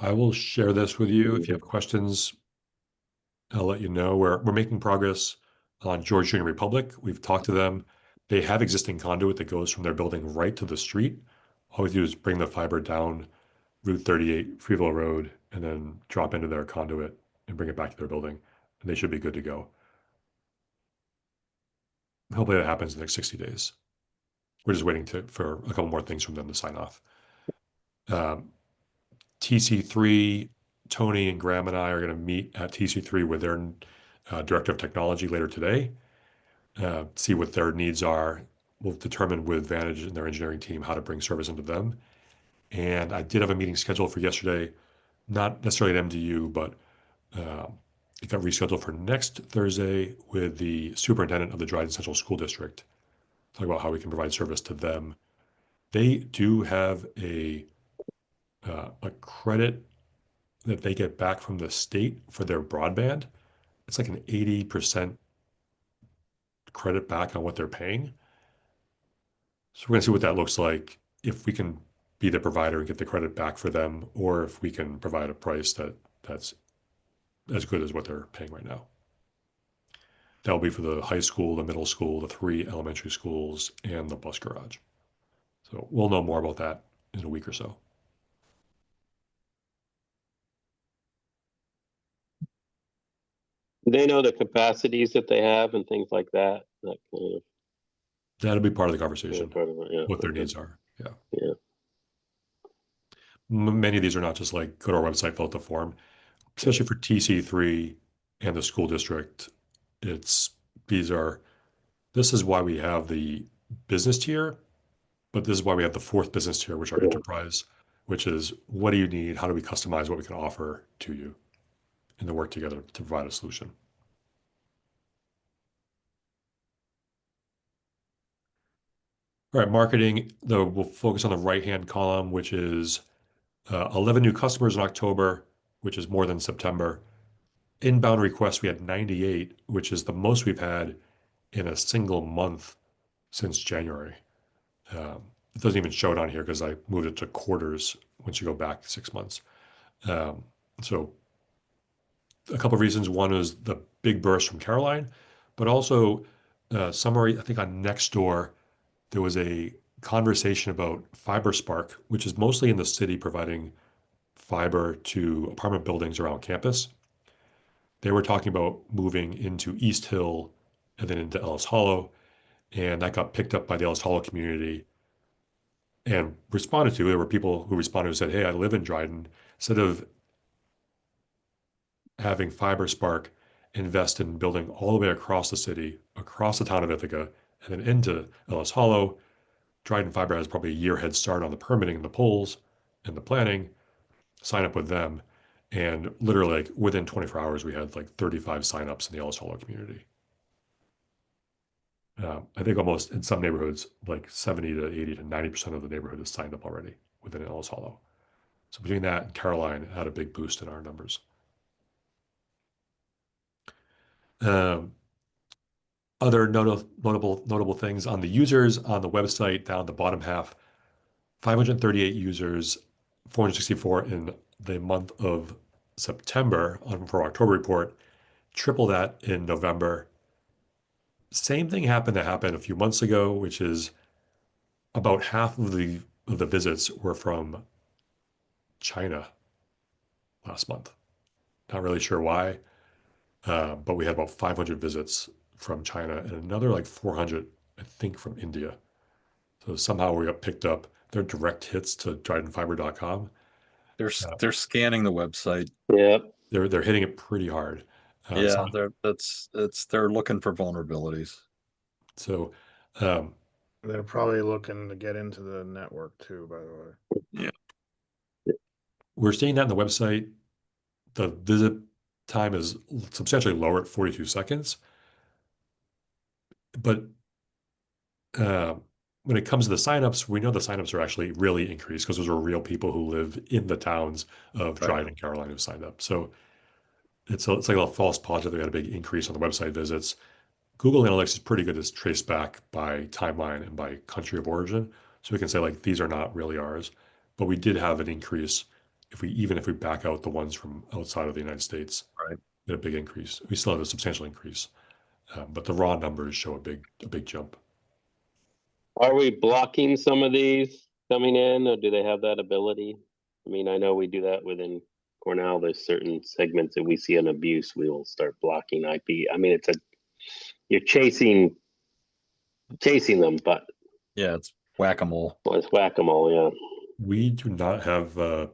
I will share this with you. If you have questions, I'll let you know. We're making progress on George Junior Republic. We've talked to them. They have existing conduit that goes from their building right to the street. All we do is bring the fiber down Route 38, Freeville Road, and then drop into their conduit and bring it back to their building, and they should be good to go. Hopefully that happens in the next 60 days. We're just waiting for a couple more things from them to sign off. TC3, Tony and Graham and I are going to meet at TC3 with their director of technology later today, see what their needs are. We'll determine with Vantage and their engineering team how to bring service into them. And I did have a meeting scheduled for yesterday, not necessarily an MDU, but it got rescheduled for next Thursday with the superintendent of the Dryden Central School District. Talk about how we can provide service to them. They do have a credit that they get back from the state for their broadband. It's like an 80% credit back on what they're paying. So we're going to see what that looks like, if we can be the provider and get the credit back for them, or if we can provide a price that's as good as what they're paying right now. That'll be for the high school, the middle school, the 3 elementary schools, and the bus garage. So we'll know more about that in a week or so.
They know the capacities that they have and things like that. That kind of
That'll be part of the conversation,
part of it. Yeah.
what their needs are. Yeah.
Yeah.
Many of these are not just like go to our website, fill out the form, especially for TC3 and the school district. This is why we have the business tier, but this is why we have the 4th business tier, which are enterprise, which is what do you need? How do we customize what we can offer to you and then work together to provide a solution. All right, marketing, though, we'll focus on the right-hand column, which is 11 new customers in October, which is more than September. Inbound requests, we had 98, which is the most we've had in a single month since January. It doesn't even show it on here because I moved it to quarters once you go back 6 months. So a couple of reasons. One is the big burst from Caroline, but also summary, I think on Nextdoor, there was a conversation about Fiber Spark, which is mostly in the city providing fiber to apartment buildings around campus. They were talking about moving into East Hill and then into Ellis Hollow, and that got picked up by the Ellis Hollow community and responded to. There were people who responded who said, hey, I live in Dryden. Instead of having Fiber Spark invest in building all the way across the city, across the town of Ithaca, and then into Ellis Hollow, Dryden Fiber has probably a year head start on the permitting and the polls. and the planning, sign up with them. And literally, like within 24 hours, we had like 35 signups in the Ellis Hollow community. I think almost in some neighborhoods, like 70 to 80 to 90% of the neighborhood is signed up already within Ellis Hollow. So between that and Caroline, had a big boost in our numbers. Other notable things on the users on the website down the bottom half, 538 users, 464 in the month of September for October report, triple that in November. Same thing happened that happened a few months ago, which is about half of the visits were from China last month. Not really sure why, but we had about 500 visits from China and another like 400, I think, from India. So somehow we got picked up. They're direct hits to tridentfiber.com.
They're scanning the website.
Yeah.
They're hitting it pretty hard.
Yeah, they're looking for vulnerabilities.
So
They're probably looking to get into the network too, by the way.
Yeah.
we're seeing that in the website. The visit time is substantially lower at 42 seconds. But when it comes to the signups, we know the signups are actually really increased because those are real people who live in the towns of Dryden and Caroline who signed up. So it's like a false positive. They had a big increase on the website visits. Google Analytics is pretty good to trace back by timeline and by country of origin. So we can say like, these are not really ours, but we did have an increase. Even if we back out the ones from outside of the United States,
Right.
we had a big increase. We still have a substantial increase, but the raw numbers show a big jump.
Are we blocking some of these coming in, or do they have that ability? I mean, I know we do that within Cornell. There's certain segments that we see an abuse, we will start blocking IP. I mean, you're chasing them, but
Yeah, it's whack-a-mole.
well, it's whack-a-mole, yeah.
We do not have a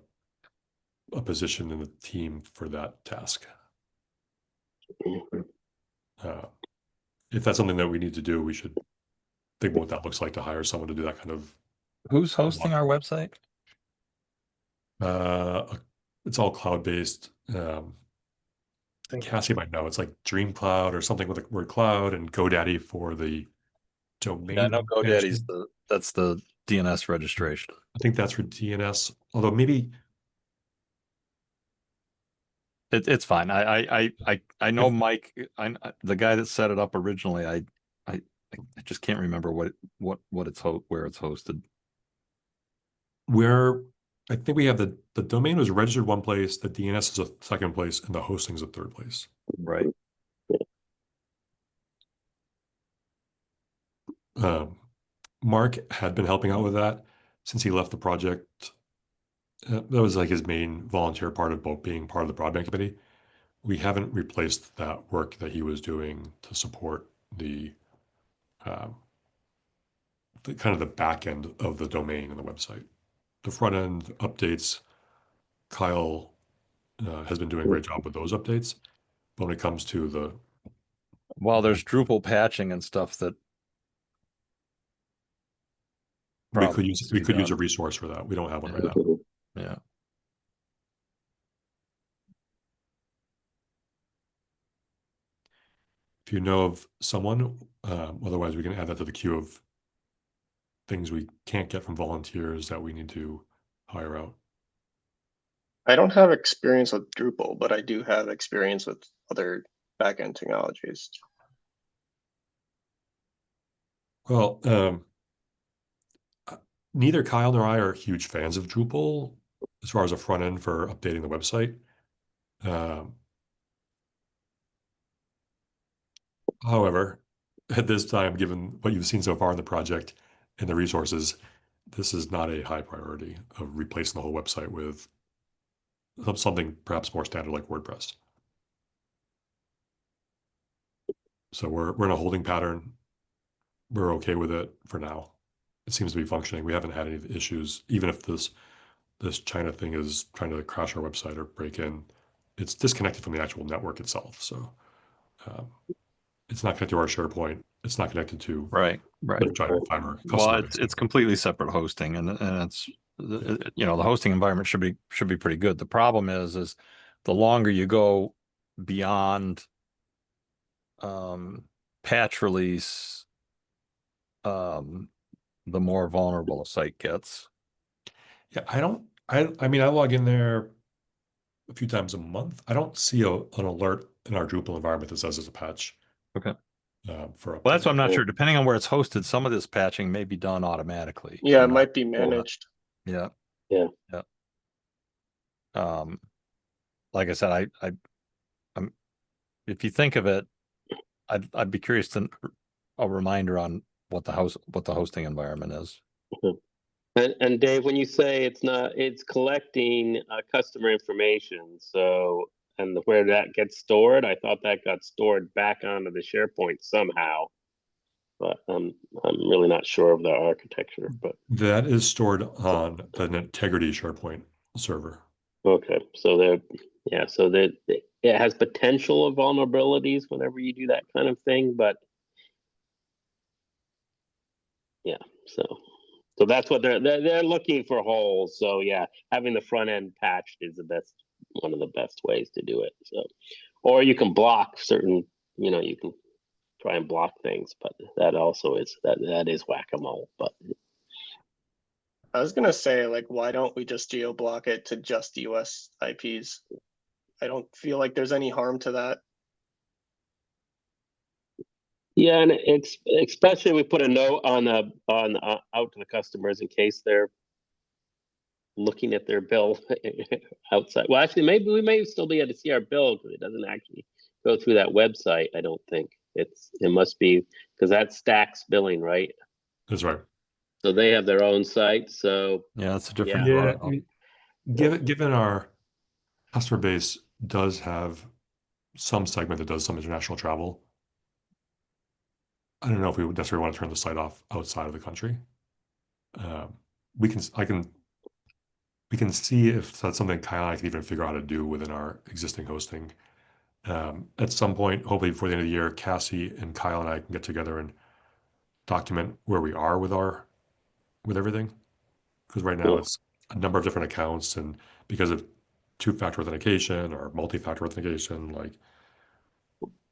position in the team for that task. If that's something that we need to do, we should think about what that looks like to hire someone to do that kind of.
Who's hosting our website?
It's all cloud-based. Cassie might know. It's like Dream Cloud or something with the word cloud, and GoDaddy for the domain.
Yeah, I know GoDaddy's that's the DNS registration.
I think that's for DNS, although maybe
It's fine. I know Mike, the guy that set it up originally. I just can't remember what it's where it's hosted.
I think we have the domain was registered one place, the DNS is a second place, and the hosting is a third place.
Right.
Mark had been helping out with that since he left the project. That was like his main volunteer part of being part of the Broadband Committee. We haven't replaced that work that he was doing to support the kind of the back end of the domain and the website. The front end updates, Kyle has been doing a great job with those updates. But when it comes to the
there's Drupal patching and stuff that
we could use a resource for that. We don't have one right now.
Yeah.
If you know of someone, otherwise we can add that to the queue of things we can't get from volunteers that we need to hire out.
I don't have experience with Drupal, but I do have experience with other backend technologies.
Well, neither Kyle nor I are huge fans of Drupal as far as a front end for updating the website. However, at this time, given what you've seen so far in the project and the resources, this is not a high priority of replacing the whole website with something perhaps more standard like WordPress. So we're in a holding pattern. We're okay with it for now. It seems to be functioning. We haven't had any issues, even if this China thing is trying to crash our website or break in. It's disconnected from the actual network itself. So it's not connected to our SharePoint. It's not connected to
right.
the Fiber.
Well, it's completely separate hosting, and it's the hosting environment should be pretty good. The problem is the longer you go beyond patch release, the more vulnerable a site gets.
Yeah, I mean, I log in there a few times a month. I don't see an alert in our Drupal environment that says it's a patch.
Okay.
For
Well, that's what I'm not
Yeah.
sure. Depending on where it's hosted, some of this patching may be done automatically.
Yeah, it
I'm not
might be
sure.
managed.
Yeah.
Yeah.
Yeah. Like I said, I'm if you think of it, I'd be curious to a reminder on what the hosting environment is.
And Dave, when you say it's collecting customer information. So, and where that gets stored, I thought that got stored back onto the SharePoint somehow, but I'm really not sure of the architecture. But
That is stored on the Integrity SharePoint server.
okay, so it has potential of vulnerabilities whenever you do that kind of thing, but yeah, so that's what they're looking for holes. So yeah, having the front end patched is one of the best ways to do it. So, or you can block certain, you can try and block things, but that also that is whack-a-mole. But
I was gonna say, like, why don't we just geo block it to just US IPs? I don't feel like there's any harm to that.
yeah, and it's especially we put a note on out to the customers in case they're looking at their bill outside. Well, actually, maybe we may still be able to see our bill because it doesn't actually go through that website. I don't think it must be because that stacks billing, right?
That's right.
So they have their own site. So
Yeah, it's a different
Yeah, I
protocol.
mean, given our customer base does have some segment that does some international travel, I don't know if we would necessarily want to turn the site off outside of the country. We can see if that's something Kyle and I can even figure out how to do within our existing hosting. At some point, hopefully before the end of the year, Cassie and Kyle and I can get together and document where we are with everything. Because right now
Yeah.
it's a number of different accounts, and because of two-factor authentication or multi-factor authentication, like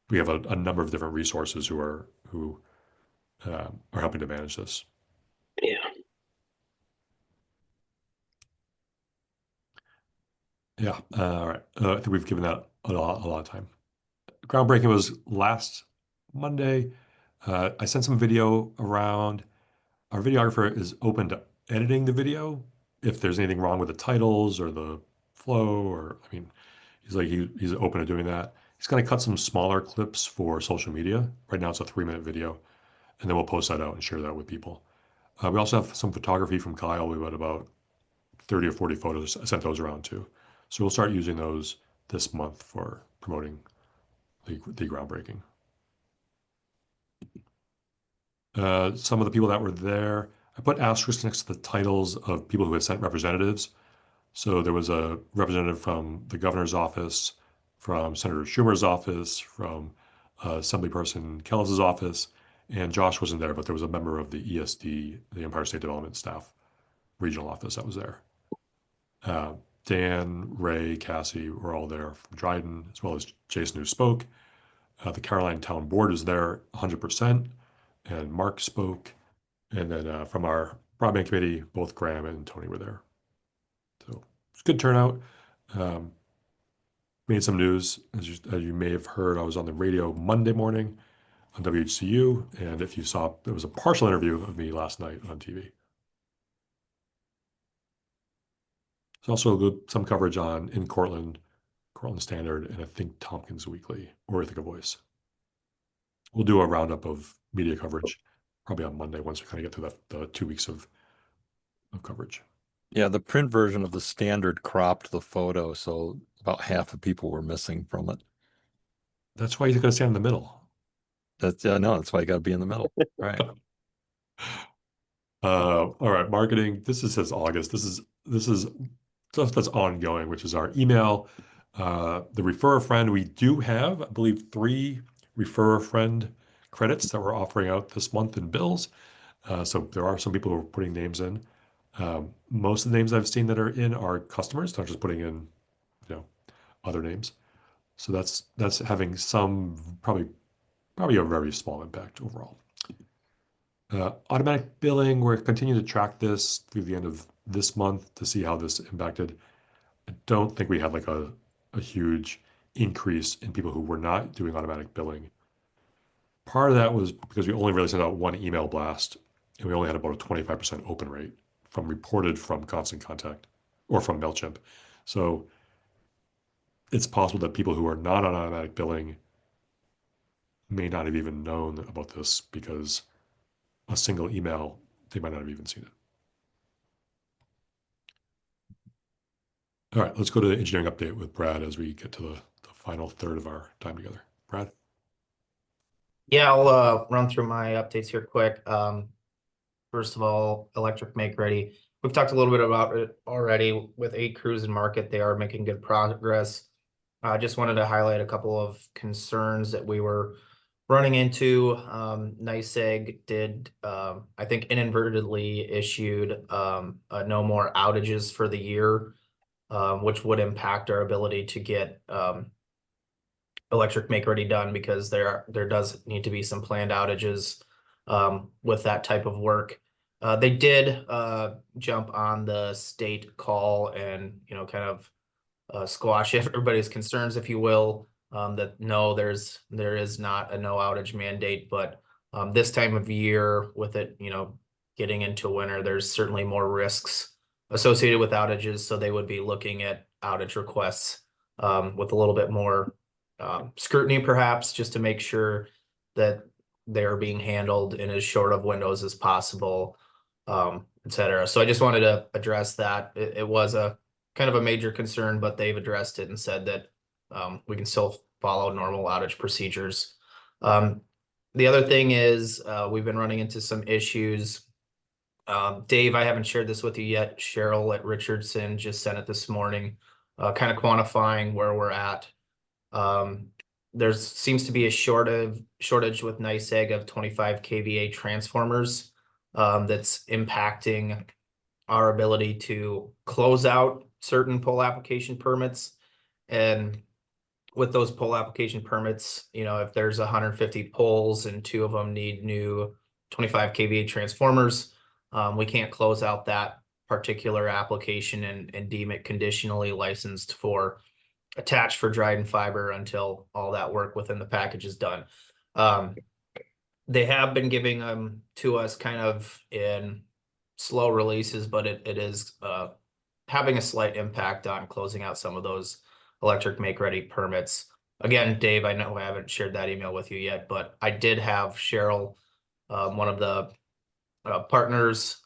we have a number of different resources who are helping to manage this.
yeah,
Yeah. All right. I think we've given that a lot of time. Groundbreaking was last Monday. I sent some video around. Our videographer is open to editing the video if there's anything wrong with the titles or the flow, or I mean, he's open to doing that. He's going to cut some smaller clips for social media. Right now it's a 3-minute video, and then we'll post that out and share that with people. We also have some photography from Kyle. We've got about 30 or 40 photos. I sent those around too. So we'll start using those this month for promoting the groundbreaking. Some of the people that were there, I put asterisks next to the titles of people who had sent representatives. So there was a representative from the governor's office, from Senator Schumer's office, from Assemblyperson Kellis's office, and Josh wasn't there, but there was a member of the ESD, the Empire State Development Staff regional office that was there. Dan, Ray, Cassie were all there from Dryden, as well as Jason, who spoke. The Caroline Town Board is there 100%, and Mark spoke. And then from our Broadband Committee, both Graham and Tony were there. So it's a good turnout. Made some news. As you may have heard, I was on the radio Monday morning on WHCU. And if you saw, there was a partial interview of me last night on TV. There's also some coverage in Cortland Standard, and I think Tompkins Weekly or Ithaca Voice. We'll do a roundup of media coverage probably on Monday once we kind of get through the 2 weeks of coverage.
Yeah, the print version of the Standard cropped the photo, so about half the people were missing from it.
That's why you got to stand in the middle.
That's why you got to be in the middle. Right.
All right, marketing. This says August. This is stuff that's ongoing, which is our email. The refer a friend. We do have, I believe, 3 refer a friend credits that we're offering out this month in bills. So there are some people who are putting names in. Most of the names I've seen that are in are customers, not just putting in, other names. So that's having some probably a very small impact overall. Automatic billing, we're continuing to track this through the end of this month to see how this impacted. I don't think we had like a huge increase in people who were not doing automatic billing. Part of that was because we only really sent out one email blast, and we only had about a 25% open rate reported from Constant Contact or from MailChimp. So it's possible that people who are not on automatic billing may not have even known about this because a single email, they might not have even seen it. All right, let's go to the engineering update with Brad as we get to the final third of our time together. Brad?
Yeah, I'll run through my updates here quick. First of all, electric make ready. We've talked a little bit about it already with 8 crews in market. They are making good progress. I just wanted to highlight a couple of concerns that we were running into. NYSEG did, I think, inadvertently issued no more outages for the year, which would impact our ability to get electric make ready done, because there does need to be some planned outages with that type of work. They did jump on the state call and kind of squash everybody's concerns, if you will. That no, there is not a no outage mandate, but this time of year with it, getting into winter, there's certainly more risks associated with outages. So they would be looking at outage requests with a little bit more scrutiny, perhaps, just to make sure that they are being handled in as short of windows as possible, etc. So I just wanted to address that. It was a kind of a major concern, but they've addressed it and said that we can still follow normal outage procedures. The other thing is we've been running into some issues. Dave, I haven't shared this with you yet. Cheryl at Richardson just sent it this morning, kind of quantifying where we're at. There seems to be a shortage with NYSEG of 25 kVA transformers that's impacting our ability to close out certain pole application permits. And with those pole application permits, if there's 150 poles and 2 of them need new 25 kVA transformers, we can't close out that particular application and deem it conditionally licensed for attached for Dryden Fiber until all that work within the package is done. They have been giving them to us kind of in slow releases, but it is having a slight impact on closing out some of those electric make ready permits. Again, Dave, I know I haven't shared that email with you yet, but I did have Cheryl, one of the partners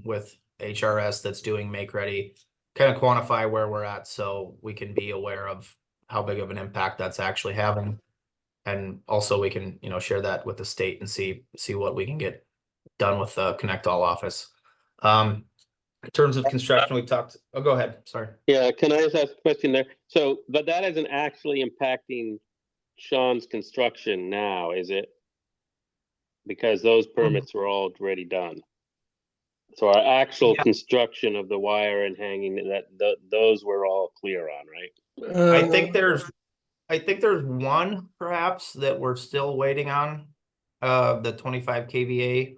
with HRS that's doing make ready, kind of quantify where we're at so we can be aware of how big of an impact that's actually having. And also we can, share that with the state and see what we can get done with the Connect All office. In terms of construction, we talked, oh, go ahead, sorry.
Yeah, can I just ask a question there? So, but that isn't actually impacting Sean's construction now, is it? Because those permits were already done. So our actual construction of the wire and hanging, those were all clear on, right?
I think there's one perhaps that we're still waiting on, the 25 kVA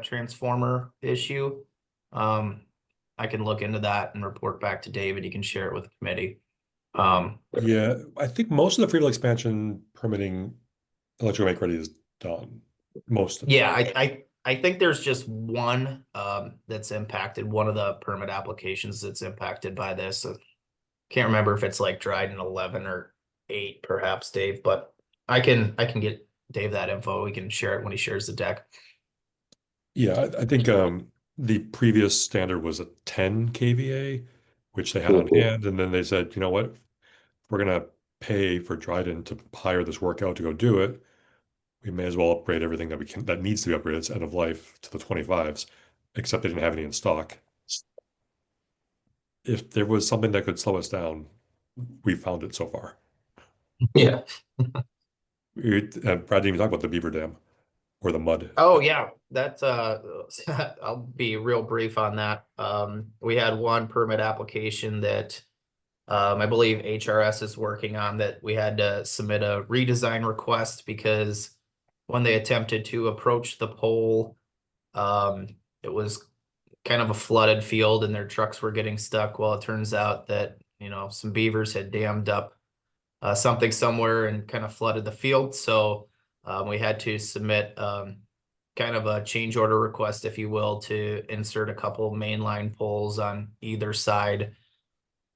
transformer issue. I can look into that and report back to David. He can share it with the committee.
Yeah, I think most of the Friedel expansion permitting electrical make ready is done. Most of it.
Yeah, I think there's just one that's impacted, one of the permit applications that's impacted by this. So can't remember if it's like Dryden 11 or 8, perhaps, Dave, but I can get Dave that info. We can share it when he shares the deck.
Yeah, I think the previous standard was a 10 kVA, which they had on hand, and then they said, you know what, we're gonna pay for Dryden to hire this work out to go do it. We may as well upgrade everything that needs to be upgraded. It's end of life to the 25s, except they didn't have any in stock. If there was something that could slow us down, we found it so far.
Yeah.
Brad didn't even talk about the Beaver Dam. or the mud?
Oh, yeah, that's, I'll be real brief on that. We had one permit application that I believe HRS is working on, that we had to submit a redesign request because when they attempted to approach the pole, it was kind of a flooded field and their trucks were getting stuck. Well, it turns out that, some beavers had dammed up something somewhere and kind of flooded the field. So we had to submit kind of a change order request, if you will, to insert a couple mainline poles on either side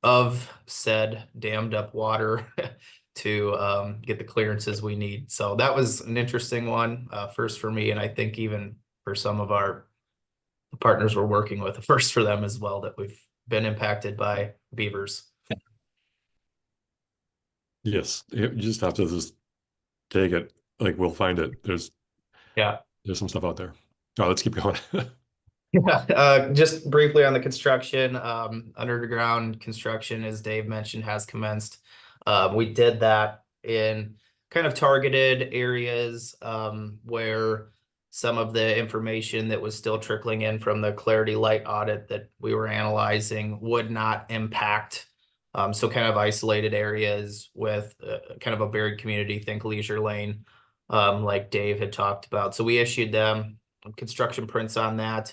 of said dammed up water to get the clearances we need. So that was an interesting one, first for me, and I think even for some of our partners we're working with, a first for them as well, that we've been impacted by beavers.
Yes, you just have to just take it. Like, we'll find it.
Yeah.
There's some stuff out there. Oh, let's keep going.
Just briefly on the construction, underground construction, as Dave mentioned, has commenced. We did that in kind of targeted areas where some of the information that was still trickling in from the Clarity Light audit that we were analyzing would not impact. So kind of isolated areas with kind of a buried community, think Leisure Lane, like Dave had talked about. So we issued them construction prints on that.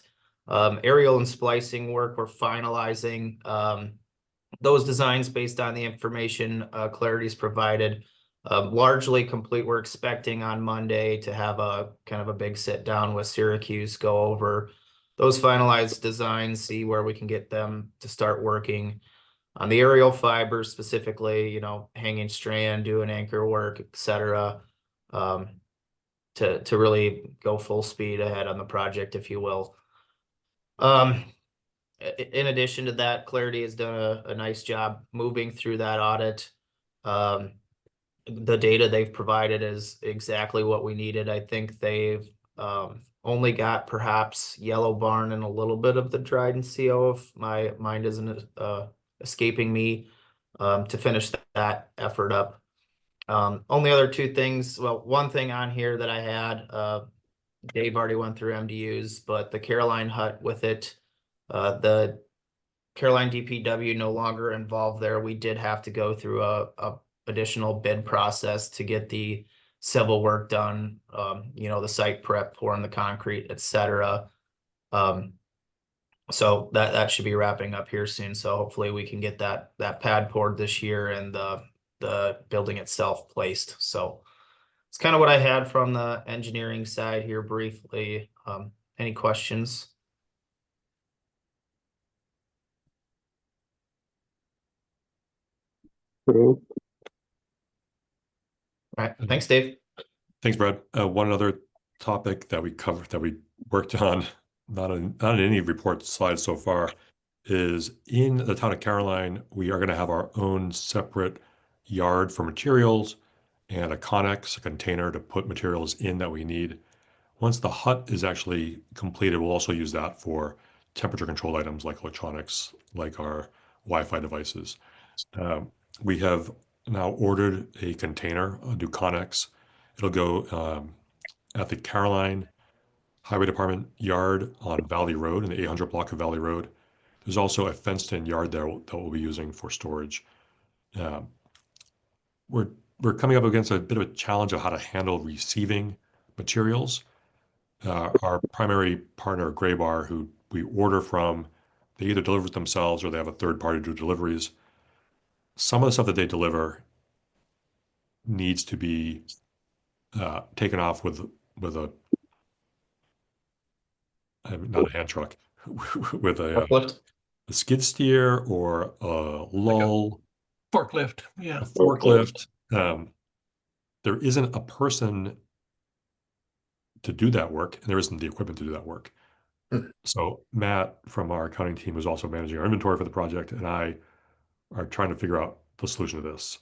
Aerial and splicing work, we're finalizing those designs based on the information Clarity's provided. Largely complete. We're expecting on Monday to have a kind of a big sit down with Syracuse, go over those finalized designs, see where we can get them to start working on the aerial fibers, specifically, hanging strand, doing anchor work, etc. To really go full speed ahead on the project, if you will. In addition to that, Clarity has done a nice job moving through that audit. The data they've provided is exactly what we needed. I think they've only got perhaps Yellow Barn and a little bit of the Dryden CO, if my mind isn't escaping me, to finish that effort up. Only other two things. Well, one thing on here that I had, Dave already went through MDUs, but the Caroline hut with it, the Caroline DPW no longer involved there. We did have to go through a additional bid process to get the civil work done, the site prep, pouring the concrete, etc. So that should be wrapping up here soon. So hopefully we can get that pad poured this year and the building itself placed. So it's kind of what I had from the engineering side here briefly. Any questions? All right. Thanks, Dave.
Thanks, Brad. One other topic that we covered, that we worked on, not in any report slides so far, is in the town of Caroline, we are going to have our own separate yard for materials and a connex, a container to put materials in that we need. Once the hut is actually completed, we'll also use that for temperature control items like electronics, like our Wi-Fi devices. We have now ordered a container, a new connex. It'll go at the Caroline Highway Department yard on Valley Road, in the 800 block of Valley Road. There's also a fenced-in yard there that we'll be using for storage. We're coming up against a bit of a challenge of how to handle receiving materials. Our primary partner, Graybar, who we order from, they either deliver it themselves or they have a third party do deliveries. Some of the stuff that they deliver needs to be taken off with a not a hand truck, with a skid steer or a lull.
Forklift, yeah.
A forklift. There isn't a person to do that work, and there isn't the equipment to do that work. So Matt from our accounting team, who's also managing our inventory for the project, and I are trying to figure out the solution to this.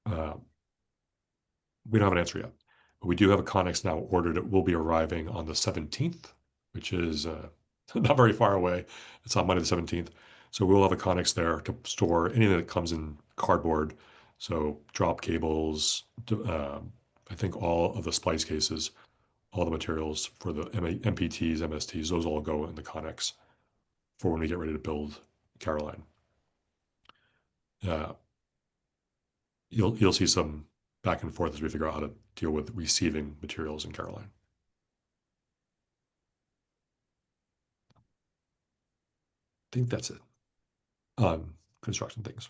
We don't have an answer yet, but we do have a Connex now ordered. It will be arriving on the 17th, which is not very far away. It's on Monday the 17th. So we'll have a Connex there to store anything that comes in cardboard. So drop cables, I think all of the splice cases all the materials for the MPTs, MSTs, those all go in the Connex for when we get ready to build Caroline. You'll see some back and forth as we figure out how to deal with receiving materials in Caroline. I think that's it on construction things.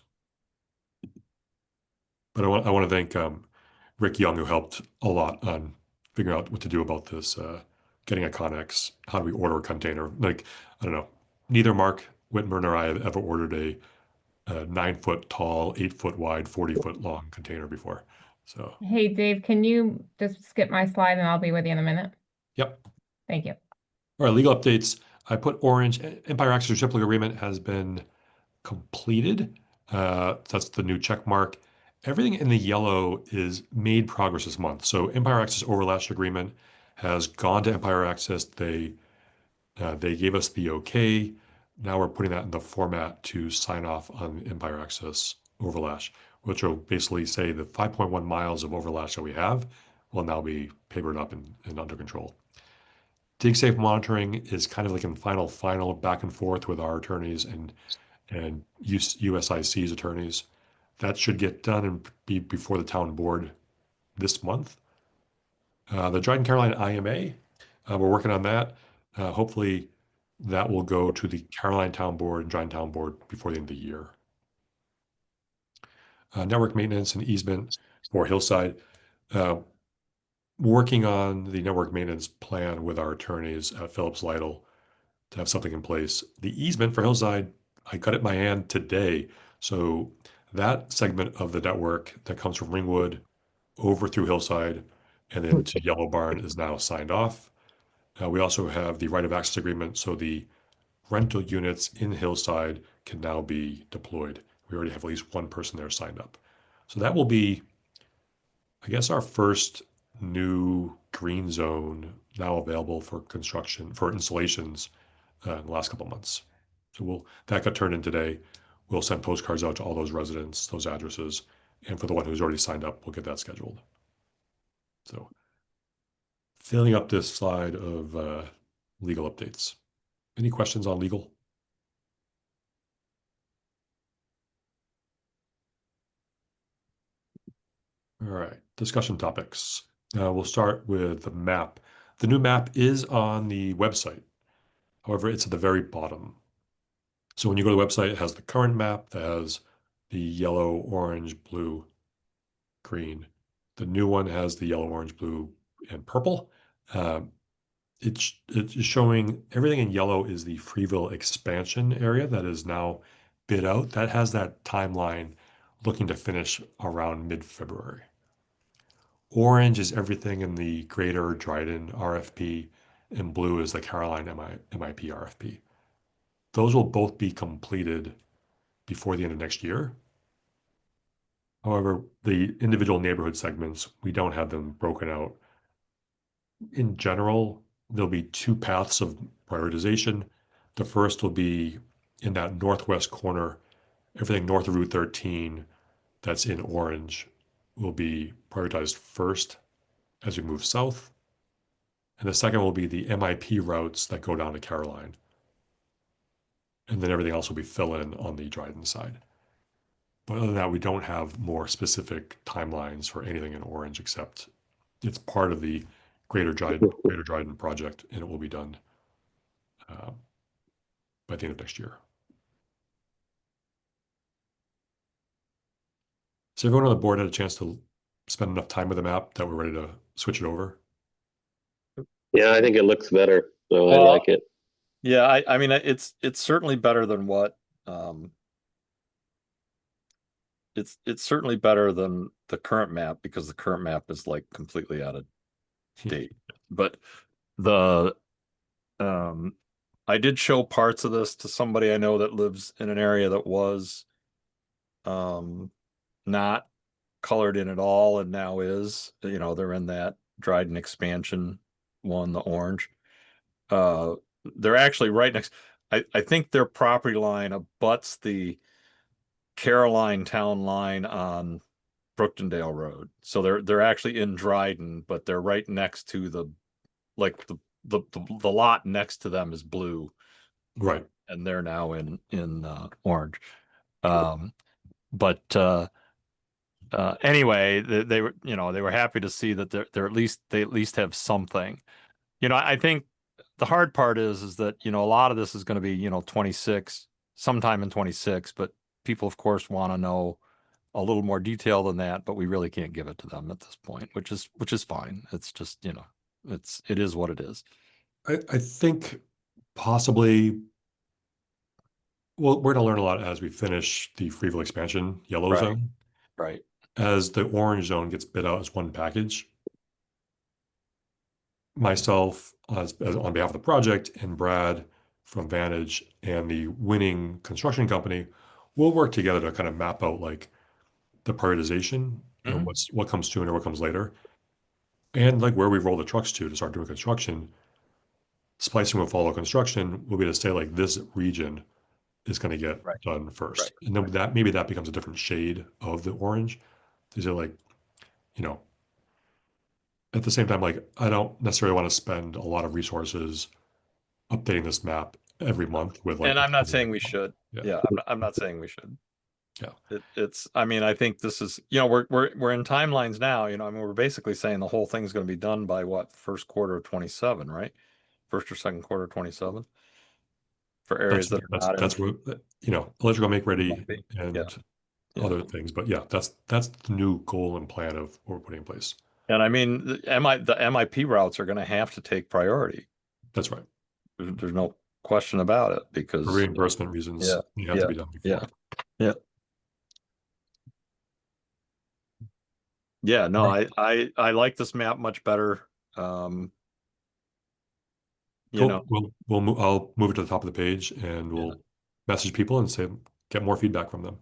But I want to thank Rick Young, who helped a lot on figuring out what to do about this, getting a Connex. How do we order a container? Like, I don't know, neither Mark Whitmer nor I have ever ordered a 9-foot tall, 8-foot wide, 40-foot long container before. So,
Hey, Dave, can you just skip my slide and I'll be with you in a minute?
yep.
Thank you.
All right, legal updates. I put orange. Empire Access Reciprocal Agreement has been completed. That's the new check mark. Everything in the yellow is made progress this month. So Empire Access Overlash Agreement has gone to Empire Access. They gave us the okay. Now we're putting that in the format to sign off on Empire Access Overlash, which will basically say the 5.1 miles of overlash that we have will now be papered up and under control. DigSafe monitoring is kind of like in final back and forth with our attorneys and USIC's attorneys. That should get done and be before the town board this month. The Dryden Caroline IMA, we're working on that. Hopefully that will go to the Caroline Town Board and Dryden Town Board before the end of the year. Network maintenance and easement for Hillside. Working on the network maintenance plan with our attorneys at Phillips Lytle to have something in place. The easement for Hillside, I got it in my hand today. So that segment of the network that comes from Ringwood over through Hillside and then to Yellow Barn is now signed off. We also have the right of access agreement, so the rental units in Hillside can now be deployed. We already have at least one person there signed up. So that will be, I guess, our first new green zone now available for construction, for installations in the last couple of months. So that got turned in today. We'll send postcards out to all those residents, those addresses, and for the one who's already signed up, we'll get that scheduled. So filling up this slide of legal updates. Any questions on legal? All right, discussion topics. We'll start with the map. The new map is on the website. However, it's at the very bottom. So when you go to the website, it has the current map that has the yellow, orange, blue, green. The new one has the yellow, orange, blue, and purple. It's showing everything in yellow is the Freeville expansion area that is now bid out. That has that timeline looking to finish around mid-February. Orange is everything in the Greater Dryden RFP, and blue is the Caroline MIP RFP. Those will both be completed before the end of next year. However, the individual neighborhood segments, we don't have them broken out. In general, there'll be two paths of prioritization. The first will be in that northwest corner, everything north of Route 13 that's in orange will be prioritized first as we move south. And the second will be the MIP routes that go down to Caroline. And then everything else will be fill-in on the Dryden side. But other than that, we don't have more specific timelines for anything in orange, except it's part of the Greater Dryden project, and it will be done by the end of next year. So everyone on the board had a chance to spend enough time with the map that we're ready to switch it over?
Yeah, I think it looks better, so I
Well,
like it.
Yeah, I mean, it's certainly better than what, it's certainly better than the current map, because the current map is like completely out of date. But the, I did show parts of this to somebody I know that lives in an area that was, not colored in at all and now is, they're in that Dryden expansion one, the orange. They're actually right next. I think their property line abuts the Caroline town line on Brooktondale Road. So they're actually in Dryden, but they're right next to the like the lot next to them is blue,
Right.
and they're now in orange. But anyway, they were, you know, they were happy to see that they at least have something. You know, I think the hard part is that, you know, a lot of this is going to be, you know, 26, sometime in 26, but people of course want to know a little more detail than that, but we really can't give it to them at this point, which is fine. It's just, you know, it is what it is.
I think possibly, well, we're going to learn a lot as we finish the Freeville expansion yellow
Right.
zone.
Right.
As the orange zone gets bid out as one package, myself as on behalf of the project and Brad from Vantage and the winning construction company will work together to kind of map out like the prioritization, you know,
Mhm.
what comes sooner, what comes later, and like where we roll the trucks to start doing construction. Splicing will follow construction. We'll be able to say like this region is going to get
Right.
done first,
Right.
and then that maybe that becomes a different shade of the orange. These are like, you know, at the same time, like I don't necessarily want to spend a lot of resources updating this map every month with like.
And I'm not saying we should.
Yeah.
Yeah, I'm not saying we should.
Yeah.
I mean, I think this is, you know, we're in timelines now, you know, I mean, we're basically saying the whole thing's going to be done by what, first quarter of 27, right? First or second quarter of 27 for areas that are not in.
That's what, you know, electrical make ready
Might be.
and
Yeah.
other things. But yeah, that's the new goal and plan of what we're putting in place.
And I mean, the MIP routes are going to have to take priority.
That's right.
There's no question about it because
For reimbursement reasons,
yeah,
they have to be done before.
Yeah, no, I like this map much better. You
Cool.
know,
I'll move it to the top of the page and we'll message people and say, get more feedback from them.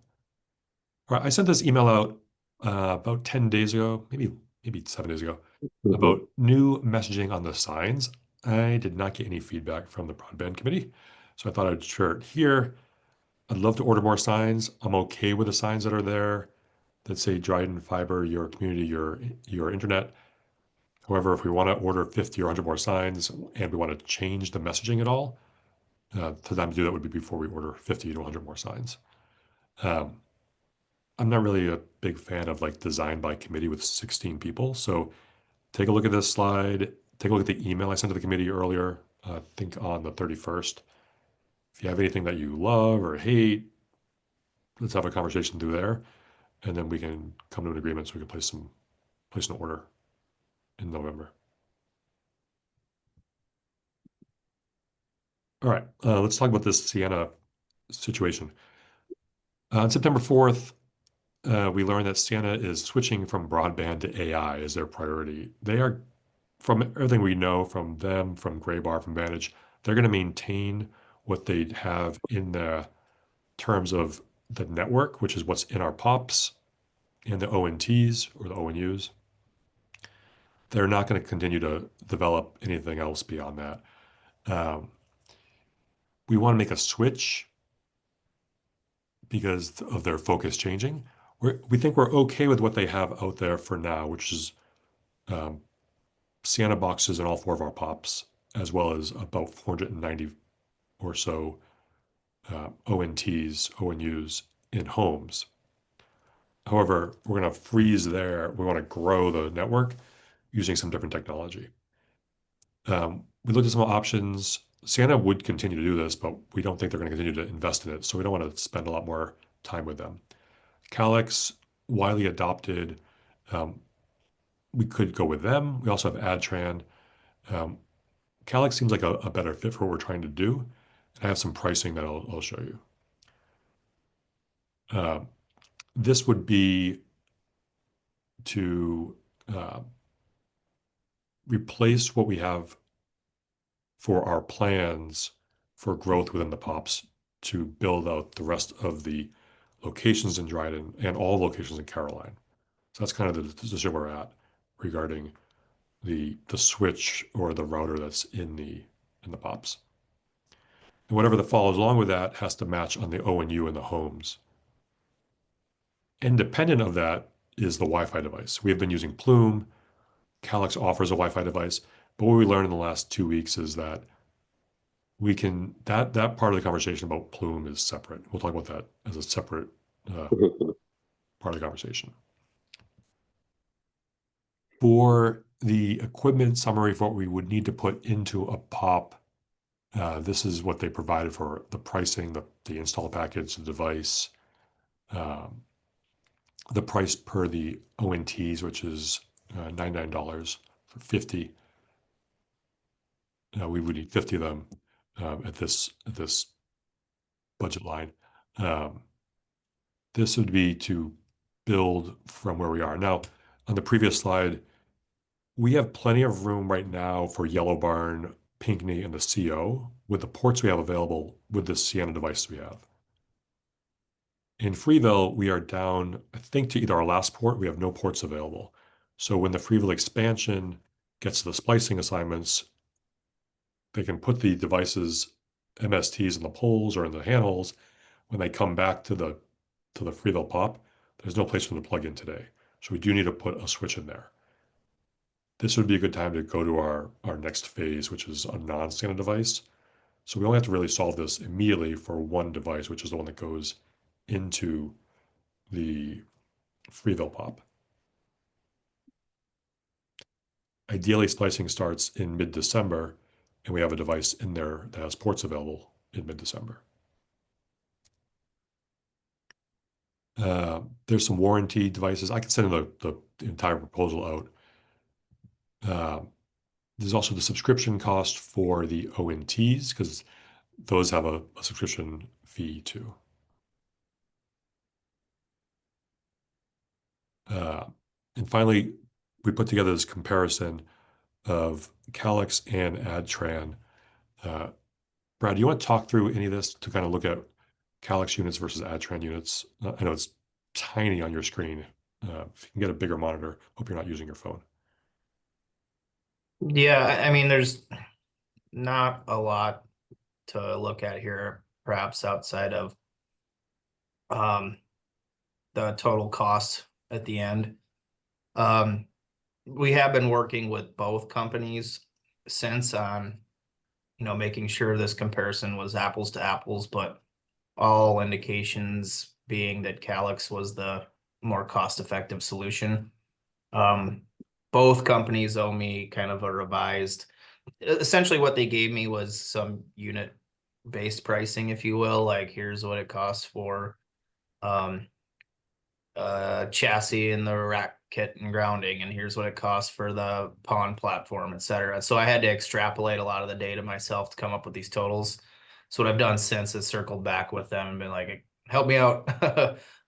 All right. I sent this email out about 10 days ago, maybe 7 days ago, about new messaging on the signs. I did not get any feedback from the Broadband Committee, so I thought I'd share it here. I'd love to order more signs. I'm okay with the signs that are there that say Dryden Fiber, your community, your internet. However, if we want to order 50 or 100 more signs and we want to change the messaging at all, the time to do that would be before we order 50 to 100 more signs. I'm not really a big fan of like design by committee with 16 people. So take a look at this slide. Take a look at the email I sent to the committee earlier, I think on the 31st. If you have anything that you love or hate, let's have a conversation through there. And then we can come to an agreement so we can place an order in November. All right, let's talk about this Sienna situation. On September 4th, we learned that Sienna is switching from broadband to AI as their priority. They are, from everything we know from them, from Graybar, from Vantage, they're going to maintain what they have in the terms of the network, which is what's in our POPs and the ONTs or the ONUs. They're not going to continue to develop anything else beyond that. We want to make a switch because of their focus changing. We think we're okay with what they have out there for now, which is Sienna boxes in all 4 of our POPs, as well as about 490 or so ONTs, ONUs in homes. However, we're going to freeze there. We want to grow the network using some different technology. We looked at some options. Sienna would continue to do this, but we don't think they're going to continue to invest in it. So we don't want to spend a lot more time with them. Calix, widely adopted. We could go with them. We also have Adtran. Calix seems like a better fit for what we're trying to do. And I have some pricing that I'll show you. This would be to replace what we have for our plans for growth within the POPs to build out the rest of the locations in Dryden and all locations in Caroline. So that's kind of the position we're at regarding the switch or the router that's in the POPs. And whatever that follows along with that has to match on the ONU and the homes. Independent of that is the Wi-Fi device. We have been using Plume. Calix offers a Wi-Fi device. But what we learned in the last 2 weeks is that we can, that part of the conversation about plume is separate. We'll talk about that as a separate part of the conversation. For the equipment summary for what we would need to put into a POP, this is what they provided for the pricing, the install package, the device, the price per the ONTs, which is $99 for 50. We would need 50 of them at this budget line. This would be to build from where we are. Now, on the previous slide, we have plenty of room right now for Yellow Barn, Pinckney, and the CO with the ports we have available with the Sienna device we have. In Freeville, we are down, I think, to either our last port, we have no ports available. So when the Freeville expansion gets to the splicing assignments, they can put the devices, MSTs in the poles or in the handholds. When they come back to the Freeville POP, there's no place for them to plug in today. So we do need to put a switch in there. This would be a good time to go to our next phase, which is a non-Sienna device. So we only have to really solve this immediately for one device, which is the one that goes into the Freeville POP. Ideally, splicing starts in mid-December, and we have a device in there that has ports available in mid-December. There's some warranty devices. I can send the entire proposal out. There's also the subscription cost for the ONTs, because those have a subscription fee too. And finally, we put together this comparison of Calix and AdTran. Brad, do you want to talk through any of this to kind of look at Calix units versus AdTran units? I know it's tiny on your screen. If you can get a bigger monitor, hope you're not using your phone.
Yeah, I mean, there's not a lot to look at here, perhaps outside of the total cost at the end. We have been working with both companies since on, making sure this comparison was apples to apples, but all indications being that Calix was the more cost-effective solution. Both companies owe me kind of a revised, essentially what they gave me was some unit-based pricing, if you will, like here's what it costs for chassis and the rack kit and grounding, and here's what it costs for the PON platform, etc. So I had to extrapolate a lot of the data myself to come up with these totals. So what I've done since is circled back with them and been like, help me out.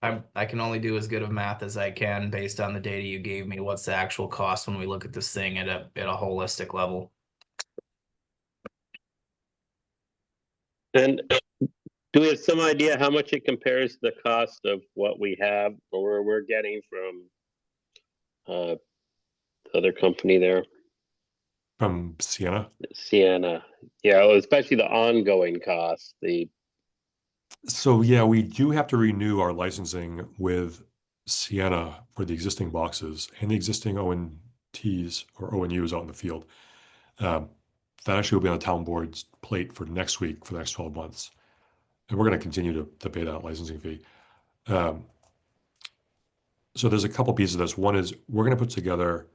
I can only do as good of math as I can based on the data you gave me. What's the actual cost when we look at this thing at a holistic level?
And do we have some idea how much it compares to the cost of what we have or we're getting from the other company there?
From Sienna?
Sienna. Yeah, well, especially the ongoing cost.
So yeah, we do have to renew our licensing with Sienna for the existing boxes and the existing ONTs or ONUs out in the field. That actually will be on the town board's plate for next week for the next 12 months. And we're going to continue to pay that licensing fee. So there's a couple pieces of this. One is we're going to put together,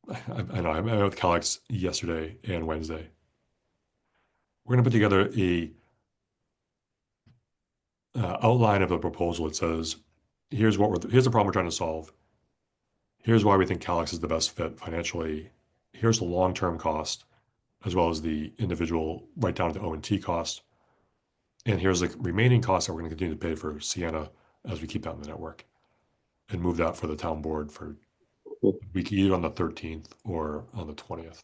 I know I met with Calix yesterday and Wednesday. We're going to put together a outline of the proposal. It says, here's the problem we're trying to solve. Here's why we think Calix is the best fit financially. Here's the long-term cost, as well as the individual right down to the ONT cost. And here's the remaining costs that we're going to continue to pay for Sienna as we keep that in the network and move that for the town board for week either on the 13th or on the 20th.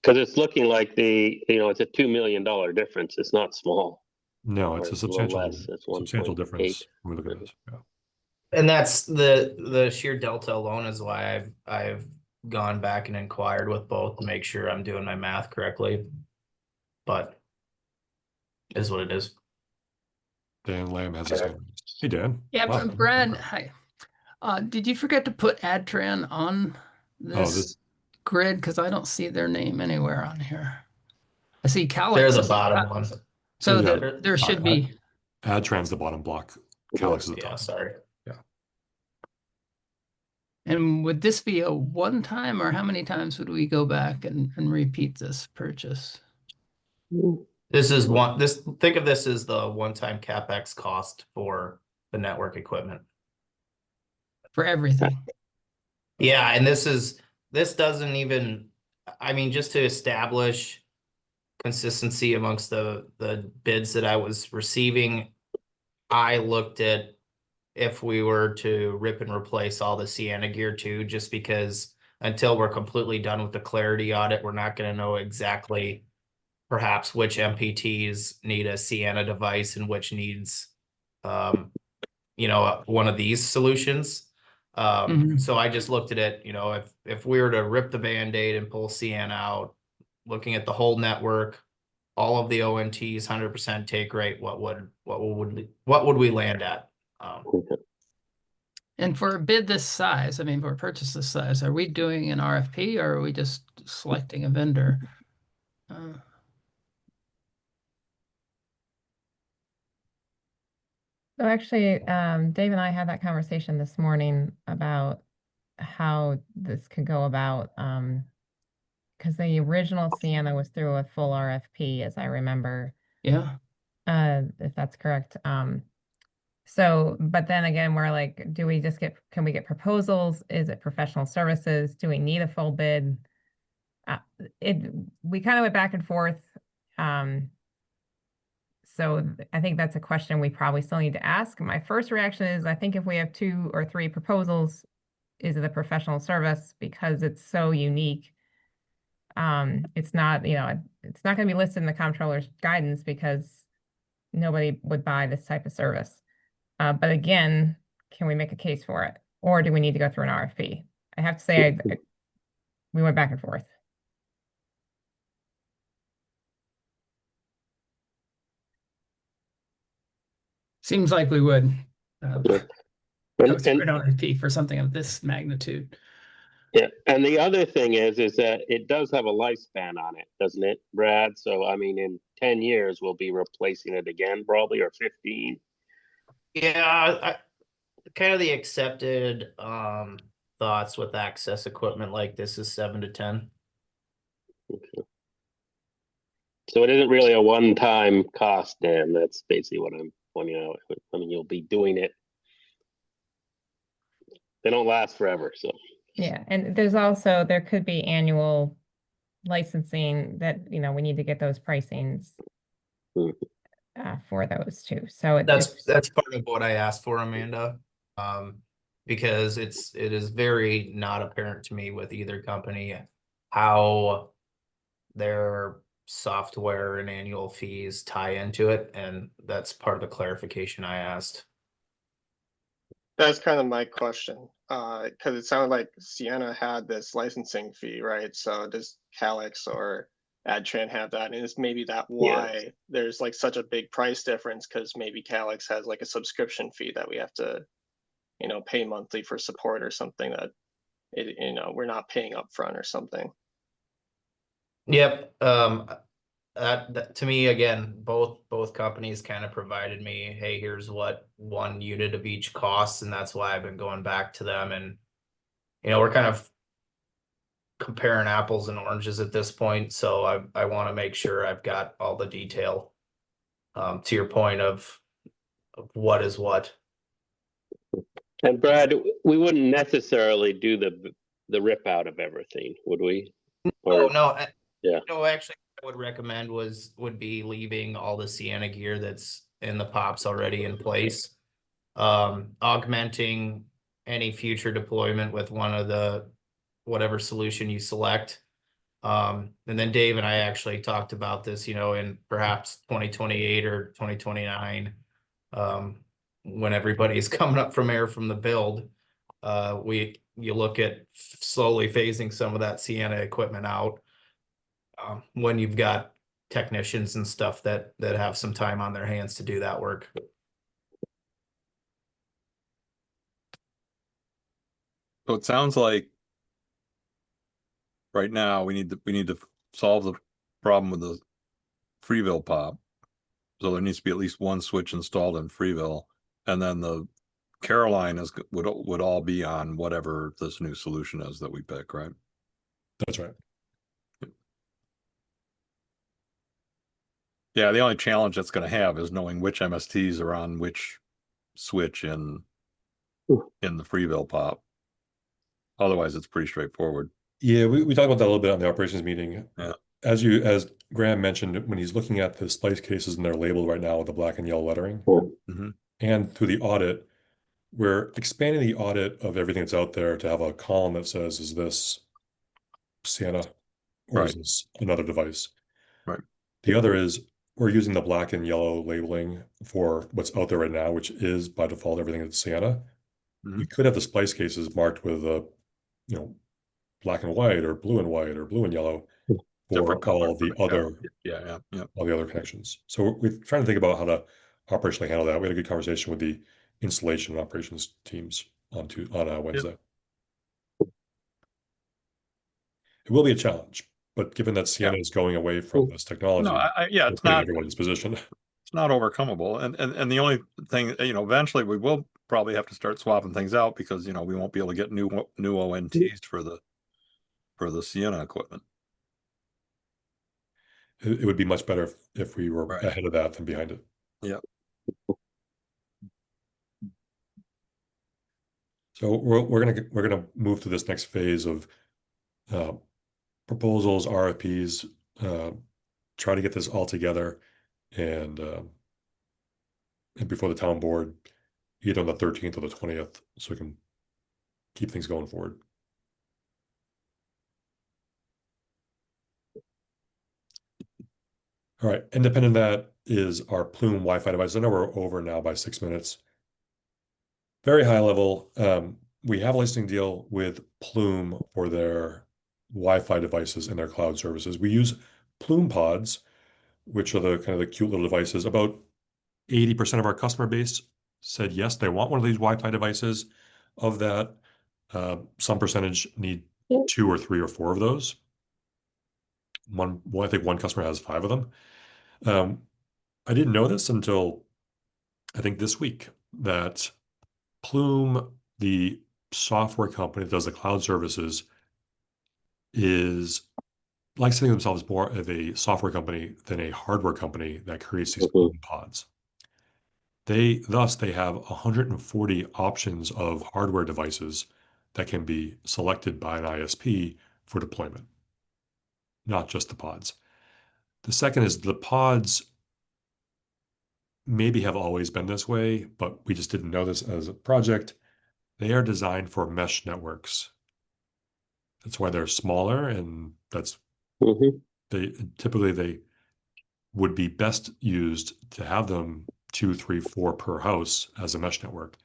Because it's looking like it's a $2 million difference. It's not small.
No, it's a substantial,
It's
substantial
1.8.
difference when we look at this. Yeah.
And that's the sheer delta alone is why I've gone back and inquired with both to make sure I'm doing my math correctly. But is what it is.
Dan Lamb has his hand raised. Hey, Dan.
Yeah,
Wow.
Brad, hi. Did you forget to put AdTran on
Oh,
this grid? Because I don't see their name anywhere on here. I see
They're
Calix.
the bottom ones.
So
Yeah.
there should be,
Adtran's the bottom block. Calix is the
Yeah,
top.
sorry.
and would this be a one time, or how many times would we go back and repeat this purchase?
This is think of this as the one-time CapEx cost for the network equipment.
For everything?
Yeah, and this doesn't even, I mean, just to establish consistency amongst the bids that I was receiving, I looked at if we were to rip and replace all the Sienna gear too, just because until we're completely done with the clarity audit, we're not going to know exactly perhaps which MPTs need a Sienna device and which needs, one of these solutions. So I just looked at it, if we were to rip the Band-Aid and pull Sienna out, looking at the whole network, all of the ONTs, 100% take rate, what would we land at?
And for a bid this size, I mean, for a purchase this size, are we doing an RFP or are we just selecting a vendor?
So actually, Dave and I had that conversation this morning about how this could go about, because the original Sienna was through a full RFP, as I remember,
Yeah.
if that's correct. So, but then again, we're like, can we get proposals? Is it professional services? Do we need a full bid? We kind of went back and forth. So I think that's a question we probably still need to ask. My first reaction is, I think if we have 2 or 3 proposals, is it a professional service because it's so unique? It's not, it's not going to be listed in the comptroller's guidance because nobody would buy this type of service. But again, can we make a case for it? Or do we need to go through an RFP? I have to say, we went back and forth.
Seems like we would
Yeah.
go through an RFP for something of this magnitude.
Yeah, and the other thing is that it does have a lifespan on it, doesn't it, Brad? So I mean, in 10 years we'll be replacing it again, probably, or 15.
Yeah, kind of the accepted thoughts with access equipment like this is 7 to 10.
Okay. So it isn't really a one-time cost, Dan. That's basically what I'm pointing out. I mean, you'll be doing it. They don't last forever, so.
Yeah, and there could be annual licensing that, we need to get those pricings for those too. So
That's part of what I asked for, Amanda. Because it is very not apparent to me with either company how their software and annual fees tie into it, and that's part of the clarification I asked.
That's kind of my question, because it sounded like Sienna had this licensing fee, right? So does Calix or Adtran have that? And is maybe that why there's like such a big price difference? Because maybe Calix has like a subscription fee that we have to, pay monthly for support or something that we're not paying upfront or something.
Yep. That to me, again, both companies kind of provided me, hey, here's what 1 unit of each costs, and that's why I've been going back to them. And we're kind of comparing apples and oranges at this point, so I want to make sure I've got all the detail. To your point of what is what.
And Brad, we wouldn't necessarily do the rip out of everything, would we? Or,
no.
Yeah.
No, actually, I would recommend would be leaving all the Sienna gear that's in the pops already in place. Augmenting any future deployment with one of whatever solution you select. And then Dave and I actually talked about this, in perhaps 2028 or 2029, when everybody's coming up from air from the build. You look at slowly phasing some of that Sienna equipment out. When you've got technicians and stuff that have some time on their hands to do that work.
So it sounds like right now, we need to solve the problem with the Freeville pop. So there needs to be at least one switch installed in Freeville, and then the Caroline would all be on whatever this new solution is that we pick, right?
That's right.
Yeah, the only challenge that's going to have is knowing which MSTs are on which switch in the Freeville pop. Otherwise, it's pretty straightforward.
Yeah, we talked about that a little bit on the operations meeting.
Yeah.
As Graham mentioned, when he's looking at the splice cases and they're labeled right now with the black and yellow lettering,
Mhm.
and through the audit, we're expanding the audit of everything that's out there to have a column that says, is this Sienna or is
Right.
this another device?
Right.
The other is we're using the black and yellow labeling for what's out there right now, which is by default everything that's Sienna. We
Mhm.
could have the splice cases marked with black and white or blue and white or blue and yellow for
Different color.
all the other
Yeah.
all the other connections. So we're trying to think about how to operationally handle that. We had a good conversation with the installation and operations teams on Wednesday. It will be a challenge, but given that Sienna is going away from this technology,
yeah,
we're
it's
putting
not
everyone's position.
it's not overcomable. And the only thing, eventually we will probably have to start swapping things out because we won't be able to get new ONTs for the Sienna equipment.
It would be much better if we were
Right.
ahead of that than behind it.
Yeah.
So we're gonna move to this next phase of proposals, RFPs, try to get this all together and before the town board, either on the 13th or the 20th, so we can keep things going forward. All right, independent of that is our Plume Wi-Fi device. I know we're over now by 6 minutes. Very high level. We have a licensing deal with Plume for their Wi-Fi devices and their cloud services. We use Plume pods, which are the kind of the cute little devices. About 80% of our customer base said yes, they want one of these Wi-Fi devices. Of that, some percentage need 2 or 3 or 4 of those. I think one customer has 5 of them. I didn't know this until I think this week that Plume, the software company that does the cloud services, is likes to think of themselves more of a software company than a hardware company that creates these Plume pods. They have 140 options of hardware devices that can be selected by an ISP for deployment, not just the pods. The second is the pods maybe have always been this way, but we just didn't know this as a project. They are designed for mesh networks. That's why they're smaller, and they typically would be best used to have them 2, 3, 4 per house as a mesh network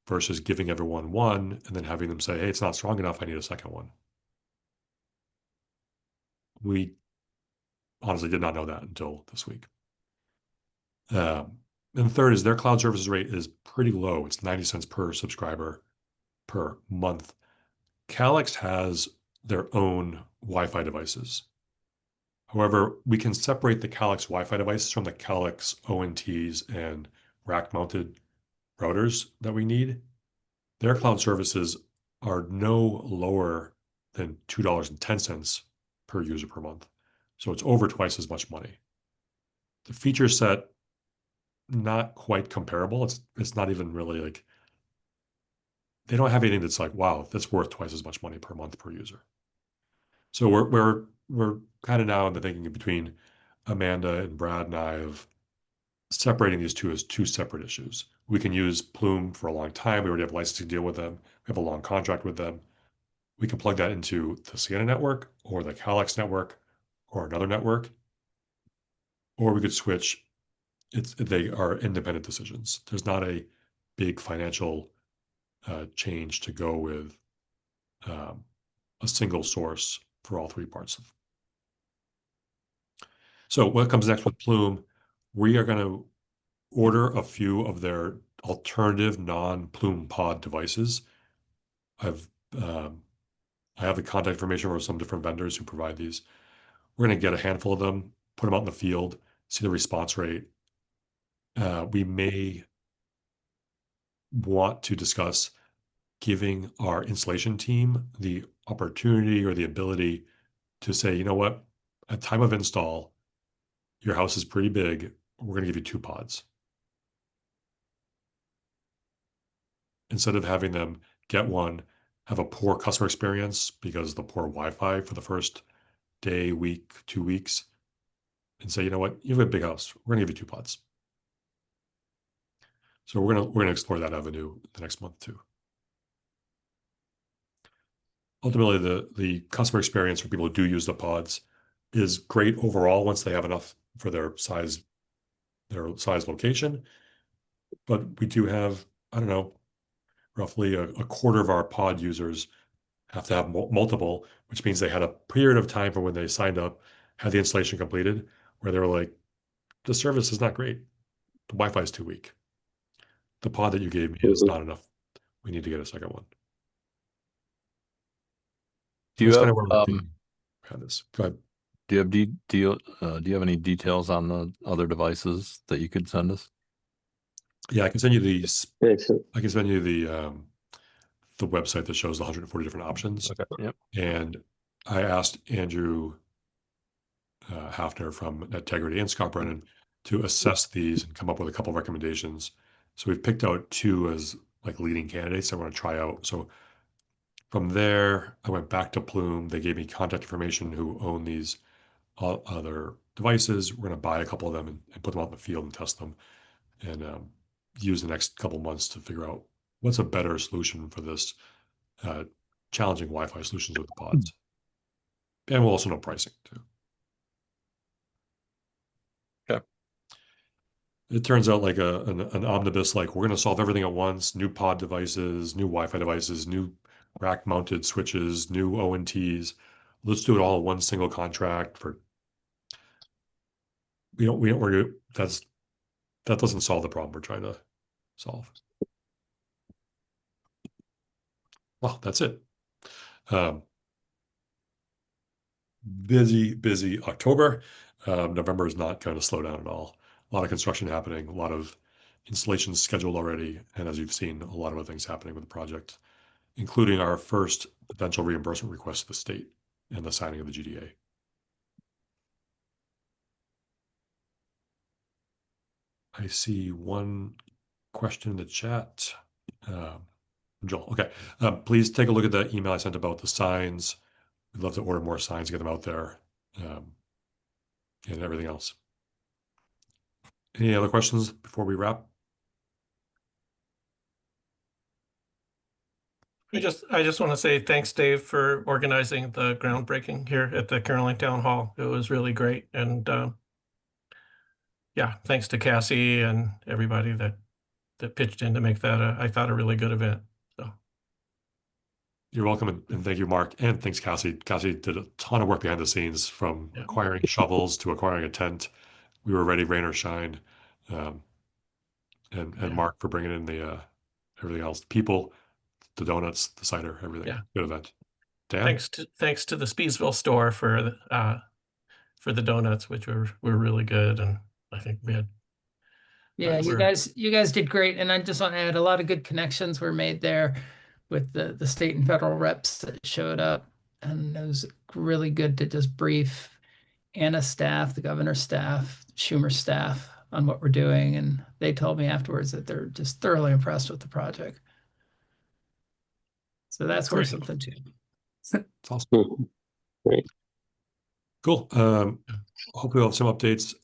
versus giving everyone one and then having them say, hey, it's not strong enough, I need a second one. We honestly did not know that until this week. And third is their cloud services rate is pretty low. It's 90 cents per subscriber per month. Calix has their own Wi-Fi devices. However, we can separate the Calix Wi-Fi devices from the Calix ONTs and rack-mounted routers that we need. Their cloud services are no lower than $2.10 per user per month. So it's over twice as much money. The feature set, not quite comparable. It's not even really like, they don't have anything that's like, wow, that's worth twice as much money per month per user. So we're kind of now in the thinking between Amanda and Brad and I of separating these two as 2 separate issues. We can use Plume for a long time. We already have a licensing deal with them. We have a long contract with them. We can plug that into the Sienna network or the Calix network or another network, or we could switch. They are independent decisions. There's not a big financial change to go with a single source for all 3 parts. So what comes next with Plume? We are going to order a few of their alternative non-Plume pod devices. I've I have the contact information for some different vendors who provide these. We're going to get a handful of them, put them out in the field, see the response rate. We may want to discuss giving our installation team the opportunity or the ability to say, you know what, at time of install, your house is pretty big. We're going to give you 2 pods. Instead of having them get one, have a poor customer experience because of the poor Wi-Fi for the first day, week, 2 weeks, and say, you know what, you have a big house. We're going to give you 2 pods. So we're gonna explore that avenue the next month too. Ultimately, the customer experience for people who do use the pods is great overall once they have enough for their size location. But we do have, I don't know, roughly a quarter of our pod users have to have multiple, which means they had a period of time from when they signed up, had the installation completed, where they were like, the service is not great. The Wi-Fi is too weak. The pod that you gave me is not enough. We need to get a second one.
Do you
That's
have
kind of where we're thinking about this. Go ahead.
do you have any details on the other devices that you could send us?
Yeah, I can send you these.
Excellent.
I can send you the website that shows the 140 different options.
Okay. Yep.
And I asked Andrew Hafner from Integrity and Scott Brennan to assess these and come up with a couple of recommendations. So we've picked out 2 as like leading candidates I want to try out. So from there, I went back to Plume. They gave me contact information who own these other devices. We're going to buy a couple of them and put them out in the field and test them, and use the next couple months to figure out what's a better solution for this challenging Wi-Fi solutions with the pods. And we'll also know pricing too.
Okay.
It turns out like an omnibus, like we're going to solve everything at once, new pod devices, new Wi-Fi devices, new rack mounted switches, new ONTs. Let's do it all in one single contract for, that doesn't solve the problem we're trying to solve. Well, that's it. Busy October. November is not going to slow down at all. A lot of construction happening, a lot of installations scheduled already, and as you've seen, a lot of other things happening with the project, including our first potential reimbursement request to the state and the signing of the GDA. I see one question in the chat. Joel, okay. Please take a look at that email I sent about the signs. We'd love to order more signs, get them out there, and everything else. Any other questions before we wrap?
I just want to say thanks, Dave, for organizing the groundbreaking here at the Caroline Town Hall. It was really great. And yeah, thanks to Cassie and everybody that pitched in to make that I thought a really good event. So
You're welcome, and thank you, Mark, and thanks, Cassie. Cassie did a ton of work behind the scenes, from acquiring shovels to acquiring a tent. We were ready, rain or shine. And Mark for bringing in the everything else, people, the donuts, the cider, everything.
Yeah.
Good event. Dan?
Thanks to the Speedsville store for the donuts, which were really good, and I think we had.
Yeah, you guys did great, and I just want to add, a lot of good connections were made there with the state and federal reps that showed up, and it was really good to just brief Anna's staff, the governor's staff, Schumer staff on what we're doing, and they told me afterwards that they're just thoroughly impressed with the project. So that's worth something too.
It's awesome.
Great.
Cool. Hopefully we'll have some updates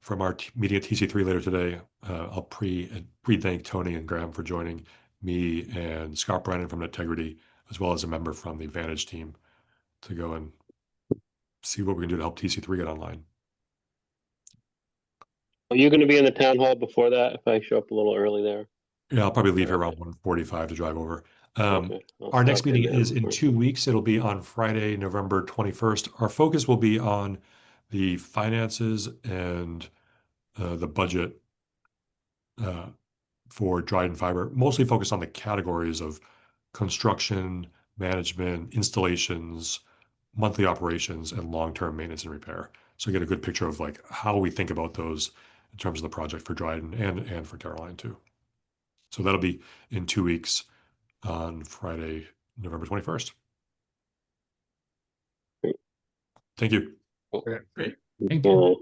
from our meeting at TC3 later today. I'll pre-thank Tony and Graham for joining me, and Scott Brennan from Integrity, as well as a member from the Vantage team, to go and see what we can do to help TC3 get online.
Are you going to be in the town hall before that if I show up a little early there?
Yeah, I'll probably leave here around 1:45 to drive over.
Okay.
Our next
stop in
meeting
then
is in
before-
2 weeks. It'll be on Friday, November 21st. Our focus will be on the finances and the budget for Dryden Fiber, mostly focused on the categories of construction, management, installations, monthly operations, and long-term maintenance and repair. So you get a good picture of like how we think about those in terms of the project for Dryden and for Caroline too. So that'll be in 2 weeks on Friday, November 21st. Thank you.
Great. Thank you.
All right.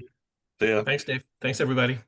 Yeah.
Thanks, Dave. Thanks, everybody.